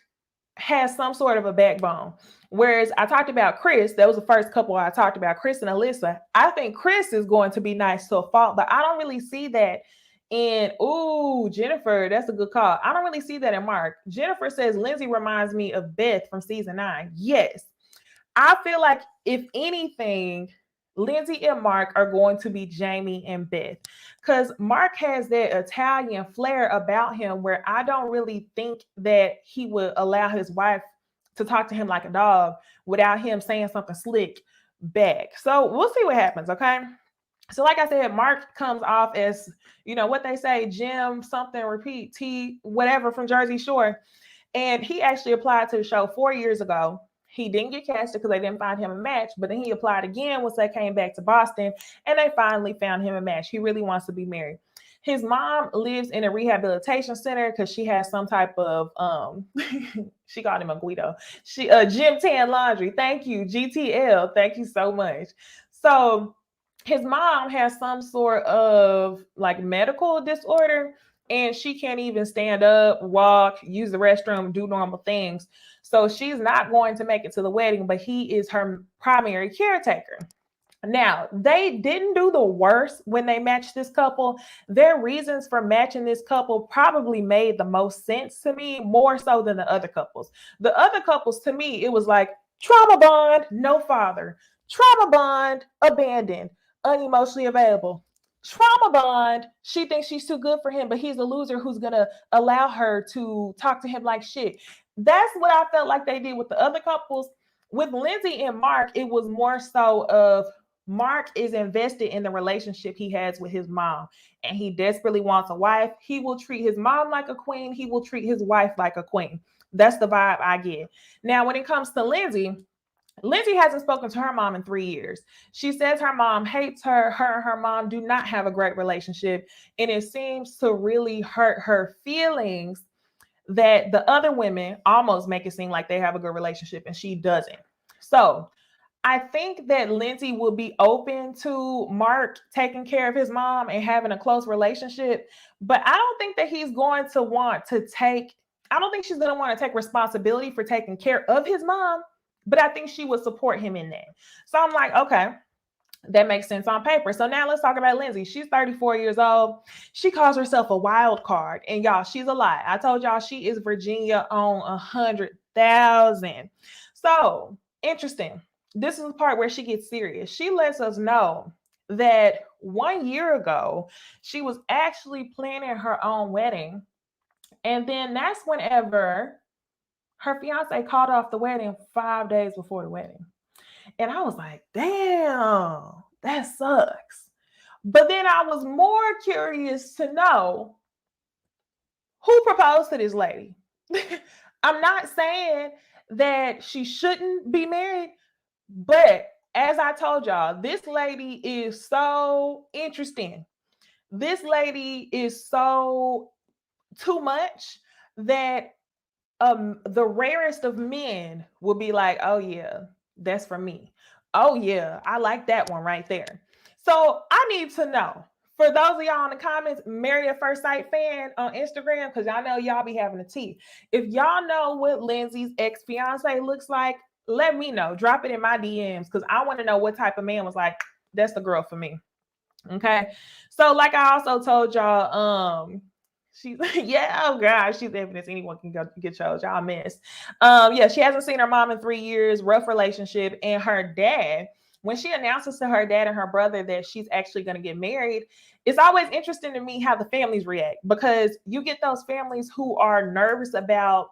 has some sort of a backbone. Whereas I talked about Chris, that was the first couple I talked about, Chris and Alyssa. I think Chris is going to be nice to a fault, but I don't really see that in, ooh, Jennifer, that's a good call. I don't really see that in Mark. Jennifer says Lindsay reminds me of Beth from season 9. Yes. I feel like if anything, Lindsay and Mark are going to be Jamie and Beth because Mark has that Italian flair about him where I don't really think that he would allow his wife to talk to him like a dog without him saying something slick back. So we'll see what happens, okay? So like I said, Mark comes off as, you know, what they say, Jim something repeat, T whatever from Jersey Shore. And he actually applied to the show 4 years ago. He didn't get casted because they didn't find him a match, but then he applied again once they came back to Boston and they finally found him a match. He really wants to be married. His mom lives in a rehabilitation center because she has some type of she called him a Guido. Gym Tan Laundry. Thank you, GTL. Thank you so much. So his mom has some sort of like medical disorder and she can't even stand up, walk, use the restroom, do normal things. So she's not going to make it to the wedding, but he is her primary caretaker. Now, they didn't do the worst when they matched this couple. Their reasons for matching this couple probably made the most sense to me, more so than the other couples. The other couples, to me, it was like trauma bond, no father. Trauma bond, abandoned, unemotionally available. Trauma bond, she thinks she's too good for him, but he's a loser who's going to allow her to talk to him like shit. That's what I felt like they did with the other couples. With Lindsay and Mark, it was more so of Mark is invested in the relationship he has with his mom, and he desperately wants a wife. He will treat his mom like a queen. He will treat his wife like a queen. That's the vibe I get. Now, when it comes to Lindsay, Lindsay hasn't spoken to her mom in 3 years. She says her mom hates her. Her and her mom do not have a great relationship, and it seems to really hurt her feelings that the other women almost make it seem like they have a good relationship and she doesn't. So I think that Lindsay will be open to Mark taking care of his mom and having a close relationship, but I don't think that he's going to want to take, I don't think she's going to want to take responsibility for taking care of his mom, but I think she would support him in that. So I'm like, okay, that makes sense on paper. So now let's talk about Lindsay. She's 34 years old. She calls herself a wild card. And y'all, she's a lie. I told y'all she is Virginia on 100,000. So interesting. This is the part where she gets serious. She lets us know that 1 year ago, she was actually planning her own wedding. And then that's whenever her fiance called off the wedding 5 days before the wedding. And I was like, damn, that sucks. But then I was more curious to know who proposed to this lady. I'm not saying that she shouldn't be married, but as I told y'all, this lady is so interesting. This lady is so too much that the rarest of men will be like, oh yeah, that's for me. Oh yeah, I like that one right there. So I need to know, for those of y'all in the comments, Married at First Sight fan on Instagram, because I know y'all be having a tea. If y'all know what Lindsay's ex-fiance looks like, let me know. Drop it in my DMs because I want to know what type of man was like, that's the girl for me. Okay. So like I also told y'all, She's yeah, oh gosh, she's evidence anyone can go get chose. Y'all miss. Yeah, she hasn't seen her mom in 3 years, rough relationship, and her dad. When she announces to her dad and her brother that she's actually going to get married, it's always interesting to me how the families react, because you get those families who are nervous about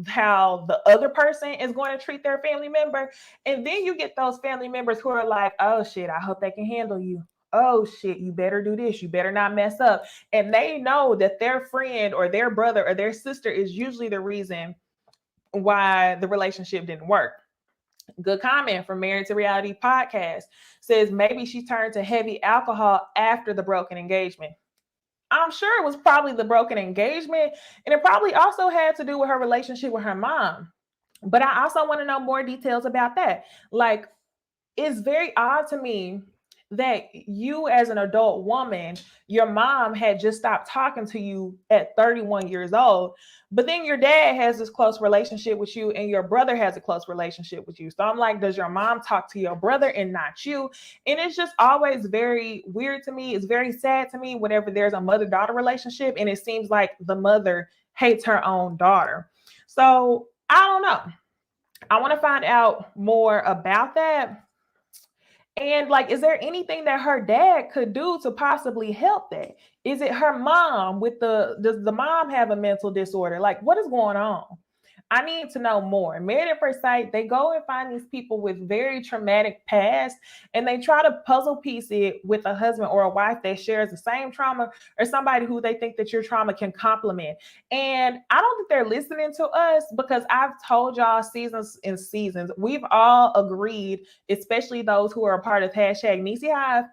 how the other person is going to treat their family member. And then you get those family members who are like, oh shit, I hope they can handle you. Oh shit, you better do this. You better not mess up. And they know that their friend or their brother or their sister is usually the reason why the relationship didn't work. Good comment from Married to Reality podcast says maybe she turned to heavy alcohol after the broken engagement. I'm sure it was probably the broken engagement, and it probably also had to do with her relationship with her mom. But I also want to know more details about that. Like, it's very odd to me that you, as an adult woman, your mom had just stopped talking to you at 31 years old, but then your dad has this close relationship with you and your brother has a close relationship with you. So I'm like, does your mom talk to your brother and not you? And it's just always very weird to me. It's very sad to me whenever there's a mother-daughter relationship and it seems like the mother hates her own daughter. So I don't know. I want to find out more about that. And like, is there anything that her dad could do to possibly help that? Is it her mom with does the mom have a mental disorder? Like, what is going on? I need to know more. Married at First Sight, they go and find these people with very traumatic past and they try to puzzle piece it with a husband or a wife that shares the same trauma or somebody who they think that your trauma can complement. And I don't think they're listening to us, because I've told y'all seasons and seasons, we've all agreed, especially those who are a part of hashtag Necey Hive,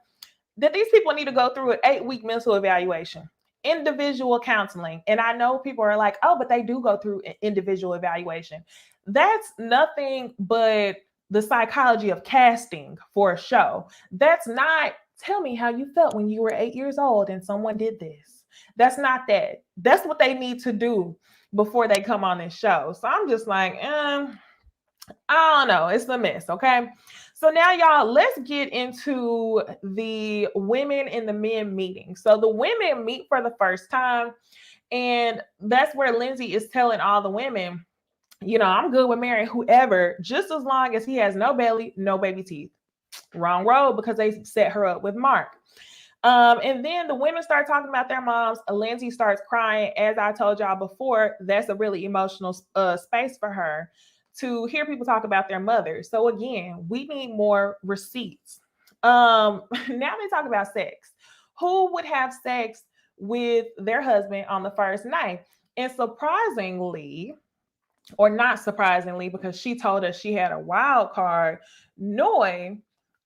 that these people need to go through an 8-week mental evaluation, individual counseling. And I know people are like, oh, but they do go through an individual evaluation. That's nothing but the psychology of casting for a show. That's not, tell me how you felt when you were 8 years old and someone did this. That's not that. That's what they need to do before they come on this show. So I'm just like, I don't know. It's a mess. Okay. So now, y'all, let's get into the women and the men meeting. So the women meet for the first time, and that's where Lindsay is telling all the women, you know, I'm good with marrying whoever, just as long as he has no belly, no baby teeth. Wrong road, because they set her up with Mark. And then the women start talking about their moms. Lindsay starts crying. As I told y'all before, that's a really emotional space for her to hear people talk about their mothers. So again, we need more receipts. Now they talk about sex. Who would have sex with their husband on the first night? And surprisingly, or not surprisingly, because she told us she had a wild card, Noi,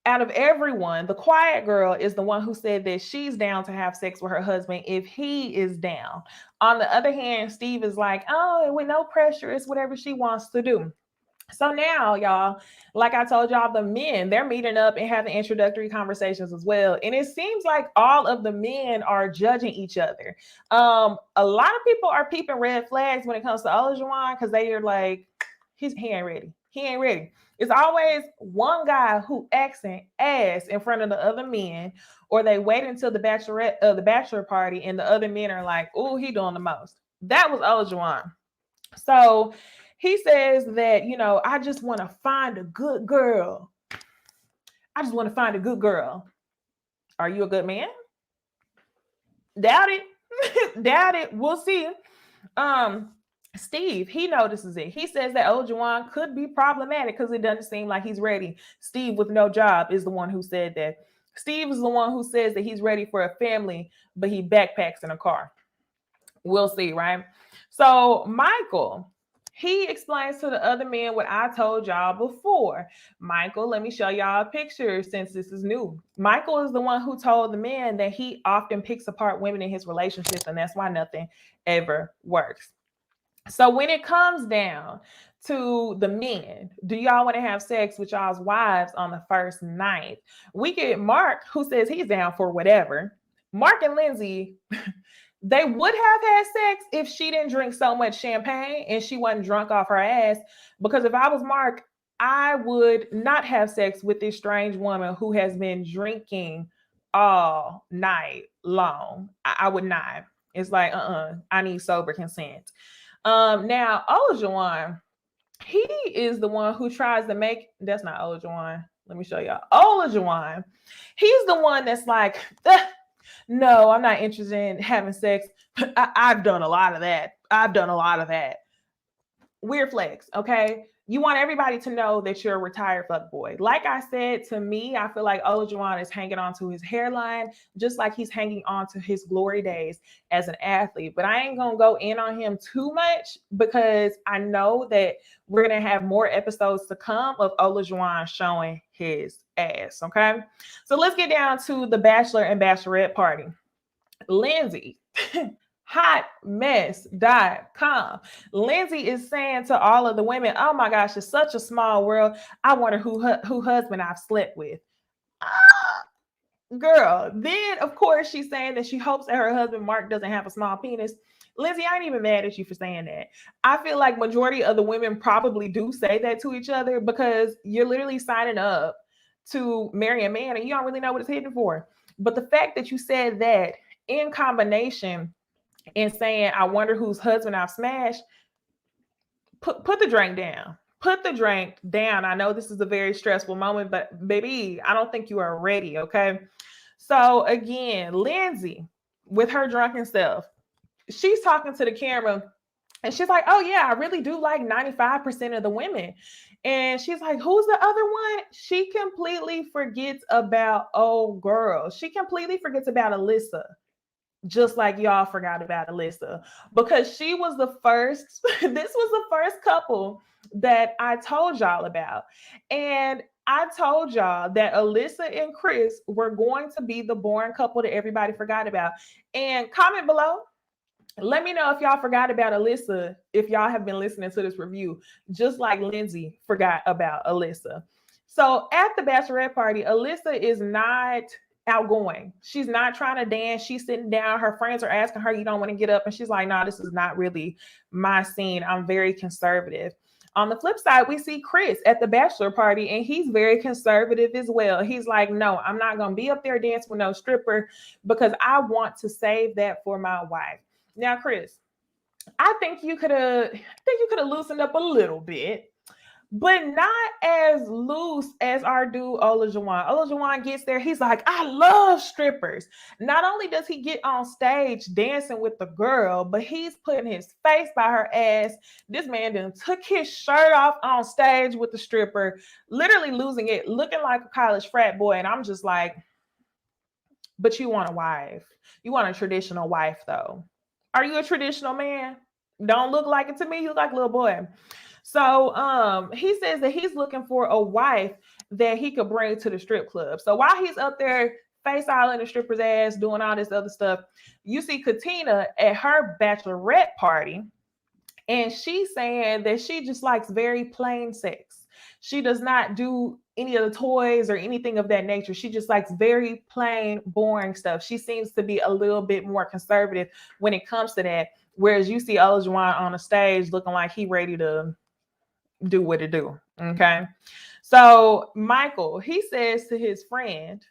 out of everyone, the quiet girl is the one who said that she's down to have sex with her husband if he is down. On the other hand, Steve is like, oh, with no pressure, it's whatever she wants to do. So now, y'all, like I told y'all, the men, they're meeting up and having introductory conversations as well. And it seems like all of the men are judging each other. A lot of people are peeping red flags when it comes to Olajuwon, because they are like, he ain't ready. He ain't ready. It's always one guy who acts an ass in front of the other men, or they wait until the bachelor party, and the other men are like, "Oh, he doing the most." That was Olajuwon. So he says that, you know, I just want to find a good girl. I just want to find a good girl. Are you a good man? Doubt it. Doubt it. We'll see. Steve, he notices it. He says that Olajuwon could be problematic because it doesn't seem like he's ready. Steve with no job is the one who said that. Steve is the one who says that he's ready for a family, but he backpacks in a car. We'll see, right? So Michael, he explains to the other men what I told y'all before. Michael, let me show y'all a picture since this is new. Michael is the one who told the men that he often picks apart women in his relationships, and that's why nothing ever works. So when it comes down to the men, do y'all want to have sex with y'all's wives on the first night? We get Mark, who says he's down for whatever. Mark and Lindsay, they would have had sex if she didn't drink so much champagne and she wasn't drunk off her ass. Because if I was Mark, I would not have sex with this strange woman who has been drinking all night long. I would not. It's like, I need sober consent. Now Olajuwon, he is the one who tries to make, that's not Olajuwon. Let me show y'all. Olajuwon, he's the one that's like, no, I'm not interested in having sex. I've done a lot of that. I've done a lot of that. Weird flex, okay? You want everybody to know that you're a retired fuckboy. Like I said, to me, I feel like Olajuwon is hanging on to his hairline, just like he's hanging on to his glory days as an athlete. But I ain't gonna go in on him too much because I know that we're gonna have more episodes to come of Olajuwon showing his ass, okay? So let's get down to the Bachelor and Bachelorette party. Lindsay. Hotmess.com. Lindsay is saying to all of the women, oh my gosh, it's such a small world. I wonder who husband I've slept with. Girl. Then, of course, she's saying that she hopes that her husband, Mark, doesn't have a small penis. Lindsay, I ain't even mad at you for saying that. I feel like majority of the women probably do say that to each other because you're literally signing up to marry a man and you don't really know what it's hitting for. But the fact that you said that in combination and saying, I wonder whose husband I've smashed, put the drink down. Put the drink down. I know this is a very stressful moment, but baby, I don't think you are ready, okay? So again, Lindsay, with her drunken self, she's talking to the camera and she's like, oh yeah, I really do like 95% of the women. And she's like, who's the other one? She completely forgets about, oh girl, she completely forgets about Alyssa. Just like y'all forgot about Alyssa, because she was the first, this was the first couple that I told y'all about. And I told y'all that Alyssa and Chris were going to be the boring couple that everybody forgot about. And comment below, let me know if y'all forgot about Alyssa, if y'all have been listening to this review, just like Lindsay forgot about Alyssa. So at the bachelorette party, Alyssa is not outgoing. She's not trying to dance. She's sitting down. Her friends are asking her, you don't want to get up? And she's like, no, this is not really my scene. I'm very conservative. On the flip side, we see Chris at the bachelor party, and he's very conservative as well. He's like, no, I'm not going to be up there dancing with no stripper because I want to save that for my wife. Now, Chris, I think you could have loosened up a little bit, but not as loose as our dude Olajuwon. Olajuwon gets there, he's like, I love strippers. Not only does he get on stage dancing with the girl, but he's putting his face by her ass. This man then took his shirt off on stage with the stripper, literally losing it, looking like a college frat boy. And I'm just like, but you want a wife. You want a traditional wife, though. Are you a traditional man? Don't look like it to me. You look like a little boy. So he says that he's looking for a wife that he could bring to the strip club. So while he's up there face all in the stripper's ass, doing all this other stuff, you see Katina at her bachelorette party, and she's saying that she just likes very plain sex. She does not do any of the toys or anything of that nature. She just likes very plain, boring stuff. She seems to be a little bit more conservative when it comes to that. Whereas you see Olajuwon on the stage looking like he ready to do what it do. Okay. So Michael, he says to his friend,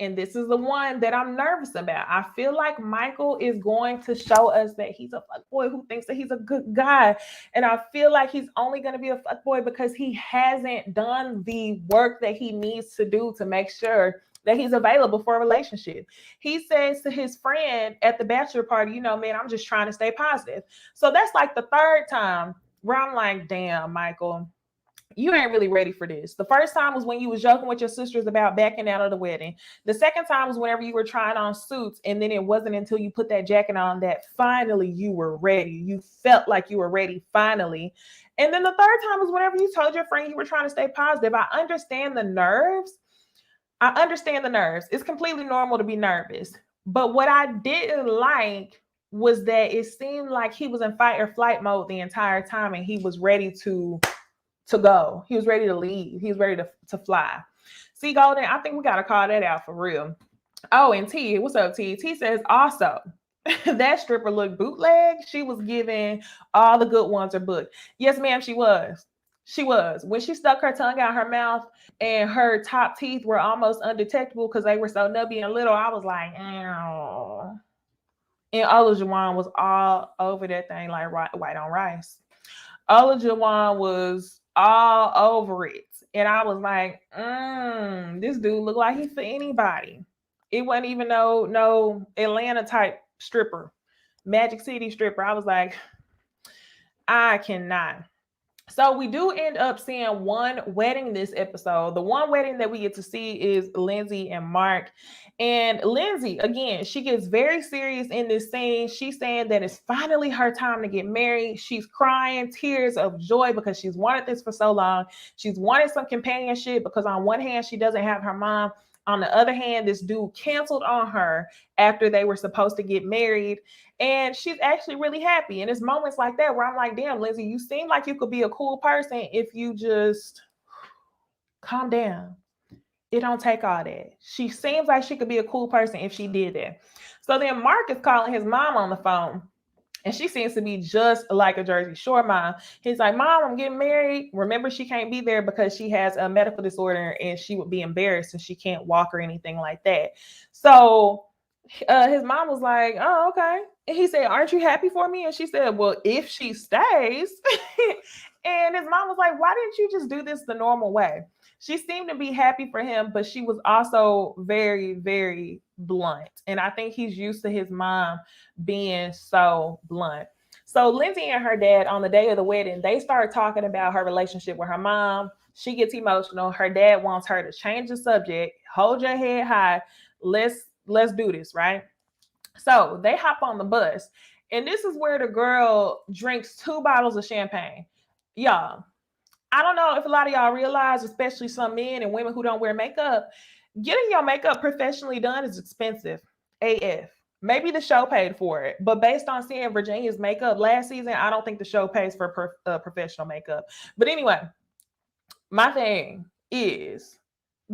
and this is the one that I'm nervous about. I feel like Michael is going to show us that he's a fuckboy who thinks that he's a good guy. And I feel like he's only going to be a fuckboy because he hasn't done the work that he needs to do to make sure that he's available for a relationship. He says to his friend at the bachelor party, you know, man, I'm just trying to stay positive. So that's like the third time where I'm like, damn, Michael, you ain't really ready for this. The first time was when you was joking with your sisters about backing out of the wedding. The second time was whenever you were trying on suits, and then it wasn't until you put that jacket on that finally you were ready. You felt like you were ready finally. And then the third time was whenever you told your friend you were trying to stay positive. I understand the nerves. It's completely normal to be nervous. But what I didn't like was that it seemed like he was in fight or flight mode the entire time, and he was ready to go. He was ready to leave. He was ready to fly. See, Golden, I think we got to call that out for real. Oh, and T, what's up, T? T says also, that stripper looked bootleg. She was giving all the good ones are booked. Yes, ma'am, she was. She was. When she stuck her tongue out her mouth and her top teeth were almost undetectable because they were so nubby and little, I was like, ew. And Olajuwon was all over that thing like white on rice. Olajuwon was all over it. And I was like, this dude look like he for anybody. It wasn't even no Atlanta type stripper, Magic City stripper. I was like, I cannot. So we do end up seeing one wedding this episode. The one wedding that we get to see is Lindsay and Mark. And Lindsay, again, she gets very serious in this scene. She's saying that it's finally her time to get married. She's crying tears of joy because she's wanted this for so long. She's wanted some companionship because on one hand, she doesn't have her mom. On the other hand, this dude canceled on her after they were supposed to get married. And she's actually really happy. And it's moments like that where I'm like, damn, Lindsay, you seem like you could be a cool person if you just calm down. It don't take all that. She seems like she could be a cool person if she did that. So then Mark is calling his mom on the phone. And she seems to be just like a Jersey Shore mom. He's like, Mom, I'm getting married. Remember, she can't be there because she has a medical disorder and she would be embarrassed and she can't walk or anything like that. So his mom was like, oh, okay. And he said, aren't you happy for me? And she said, well, if she stays. And his mom was like, why didn't you just do this the normal way? She seemed to be happy for him, but she was also very, very blunt. And I think he's used to his mom being so blunt. So Lindsay and her dad on the day of the wedding, they start talking about her relationship with her mom. She gets emotional. Her dad wants her to change the subject. Hold your head high. Let's do this, right? So they hop on the bus. And this is where the girl drinks 2 bottles of champagne. Y'all, I don't know if a lot of y'all realize, especially some men and women who don't wear makeup, getting your makeup professionally done is expensive. AF. Maybe the show paid for it, but based on seeing Virginia's makeup last season, I don't think the show pays for professional makeup. But anyway, my thing is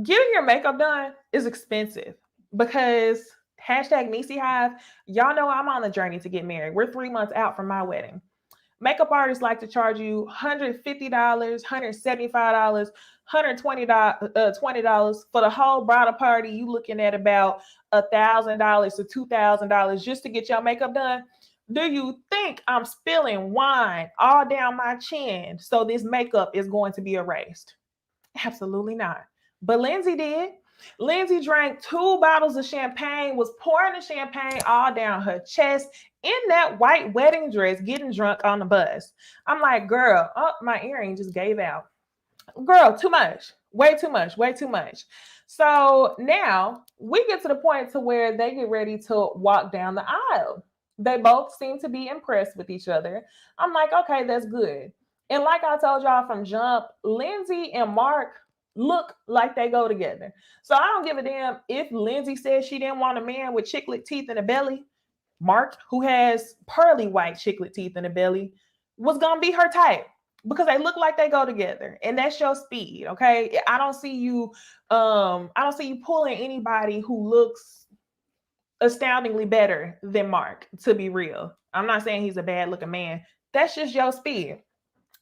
getting your makeup done is expensive because #Necey Hive, y'all know I'm on the journey to get married. We're 3 months out from my wedding. Makeup artists like to charge you $150, $175, $120 for the whole bridal party. You looking at about $1,000 to $2,000 just to get your makeup done. Do you think I'm spilling wine all down my chin so this makeup is going to be erased? Absolutely not. But Lindsay did. Lindsay drank 2 bottles of champagne, was pouring the champagne all down her chest in that white wedding dress, getting drunk on the bus. I'm like, girl, oh, my earring just gave out. Girl, too much. Way too much. Way too much. So now we get to the point to where they get ready to walk down the aisle. They both seem to be impressed with each other. I'm like, okay, that's good. And like I told y'all from jump, Lindsay and Mark look like they go together. So I don't give a damn if Lindsay said she didn't want a man with chiclet teeth in the belly. Mark, who has pearly white chiclet teeth in the belly, was gonna be her type because they look like they go together, and that's your speed. Okay, I don't see you pulling anybody who looks astoundingly better than Mark, to be real. I'm not saying he's a bad looking man. That's just your speed.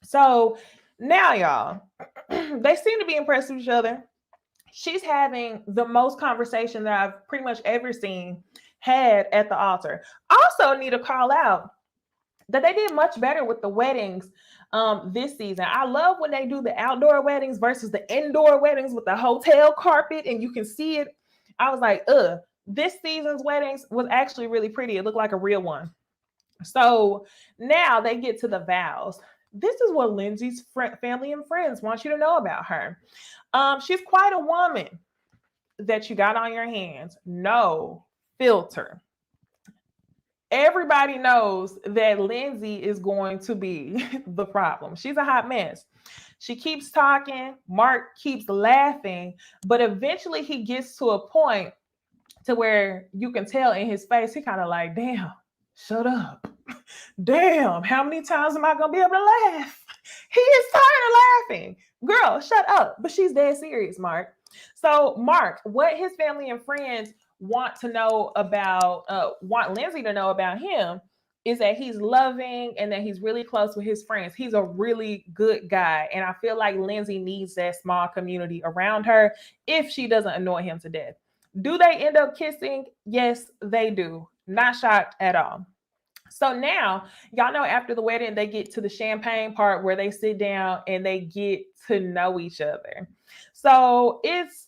So now, y'all, they seem to be impressed with each other. She's having the most conversation that I've pretty much ever seen had at the altar. Also need to call out that they did much better with the weddings this season. I love when they do the outdoor weddings versus the indoor weddings with the hotel carpet and you can see it. I was like, this season's weddings was actually really pretty. It looked like a real one. So now they get to the vows. This is what Lindsay's family and friends want you to know about her. She's quite a woman that you got on your hands. No filter. Everybody knows that Lindsay is going to be the problem. She's a hot mess. She keeps talking. Mark keeps laughing, but eventually he gets to a point to where you can tell in his face, he kind of like, damn, shut up. Damn, how many times am I going to be able to laugh? He is tired of laughing. Girl, shut up. But she's dead serious, Mark. So Mark, what his family and friends want Lindsay to know about him is that he's loving and that he's really close with his friends. He's a really good guy. And I feel like Lindsay needs that small community around her if she doesn't annoy him to death. Do they end up kissing? Yes, they do. Not shocked at all. So now, y'all know after the wedding, they get to the champagne part where they sit down and they get to know each other. So it's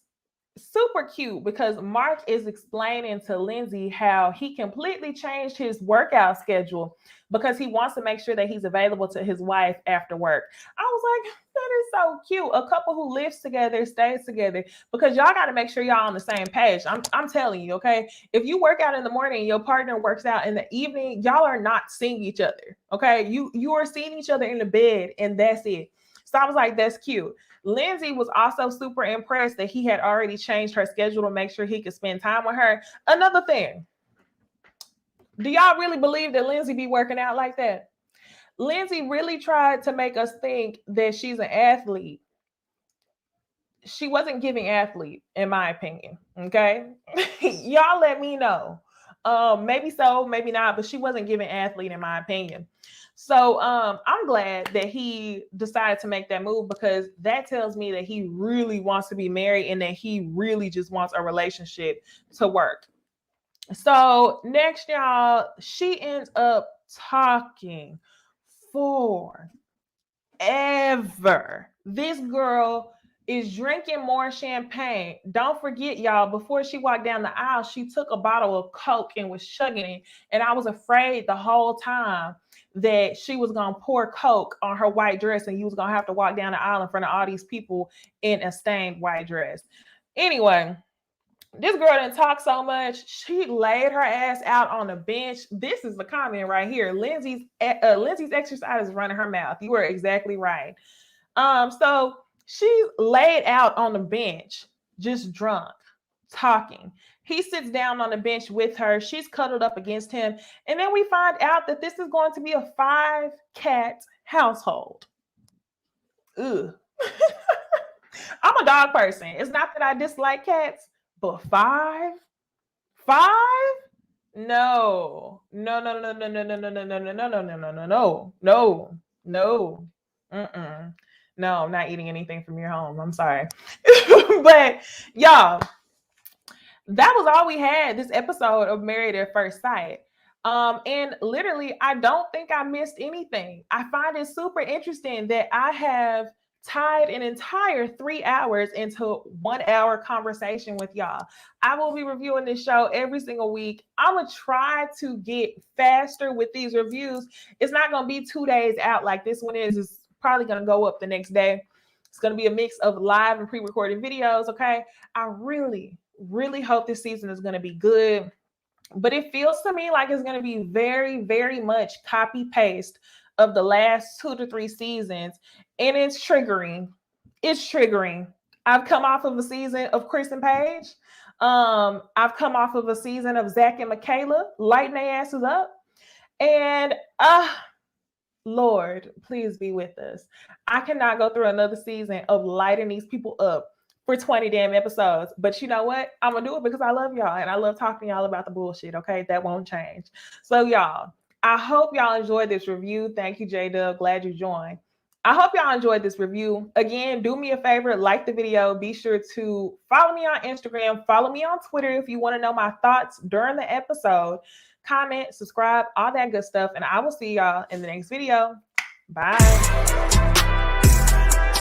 super cute because Mark is explaining to Lindsay how he completely changed his workout schedule because he wants to make sure that he's available to his wife after work. I was like, that is so cute. A couple who lives together stays together because y'all got to make sure y'all on the same page. I'm telling you, okay? If you work out in the morning, your partner works out in the evening, y'all are not seeing each other, okay? You are seeing each other in the bed and that's it. So I was like, that's cute. Lindsay was also super impressed that he had already changed her schedule to make sure he could spend time with her. Another thing, do y'all really believe that Lindsay be working out like that? Lindsay really tried to make us think that she's an athlete. She wasn't giving athlete, in my opinion. Okay. Y'all let me know. Maybe so, maybe not, but she wasn't giving athlete, in my opinion. So I'm glad that he decided to make that move because that tells me that he really wants to be married and that he really just wants a relationship to work. So next, y'all, she ends up talking forever. This girl is drinking more champagne. Don't forget, y'all, before she walked down the aisle, she took a bottle of Coke and was chugging it. And I was afraid the whole time that she was going to pour Coke on her white dress and you was going to have to walk down the aisle in front of all these people in a stained white dress. Anyway, this girl didn't talk so much. She laid her ass out on the bench. This is the comment right here. Lindsay's exercise is running her mouth. You were exactly right. So she laid out on the bench, just drunk, talking. He sits down on the bench with her. She's cuddled up against him. And then we find out that this is going to be a 5-cat household. Ugh. I'm a dog person. It's not that I dislike cats, but 5? No. No. No, I'm not eating anything from your home. I'm sorry. But y'all, that was all we had this episode of Married at First Sight. And literally, I don't think I missed anything. I find it super interesting that I have tied an entire 3 hours into 1 hour conversation with y'all. I will be reviewing this show every single week. I'm gonna try to get faster with these reviews. It's not gonna be 2 days out like this one is. It's probably gonna go up the next day. It's gonna be a mix of live and pre-recorded videos. Okay. I really hope this season is gonna be good. But it feels to me like it's going to be very, very much copy paste of the last 2 to 3 seasons. And it's triggering. It's triggering. I've come off of a season of Chris and Paige. I've come off of a season of Zach and Michaela lighting their asses up. And Lord, please be with us. I cannot go through another season of lighting these people up for 20 damn episodes. But you know what? I'm going to do it because I love y'all and I love talking to y'all about the bullshit, okay? That won't change. So y'all, I hope y'all enjoyed this review. Thank you, J-Dub. Glad you joined. I hope y'all enjoyed this review. Again, do me a favor, like the video. Be sure to follow me on Instagram. Follow me on Twitter if you want to know my thoughts during the episode. Comment, subscribe, all that good stuff. And I will see y'all in the next video. Bye.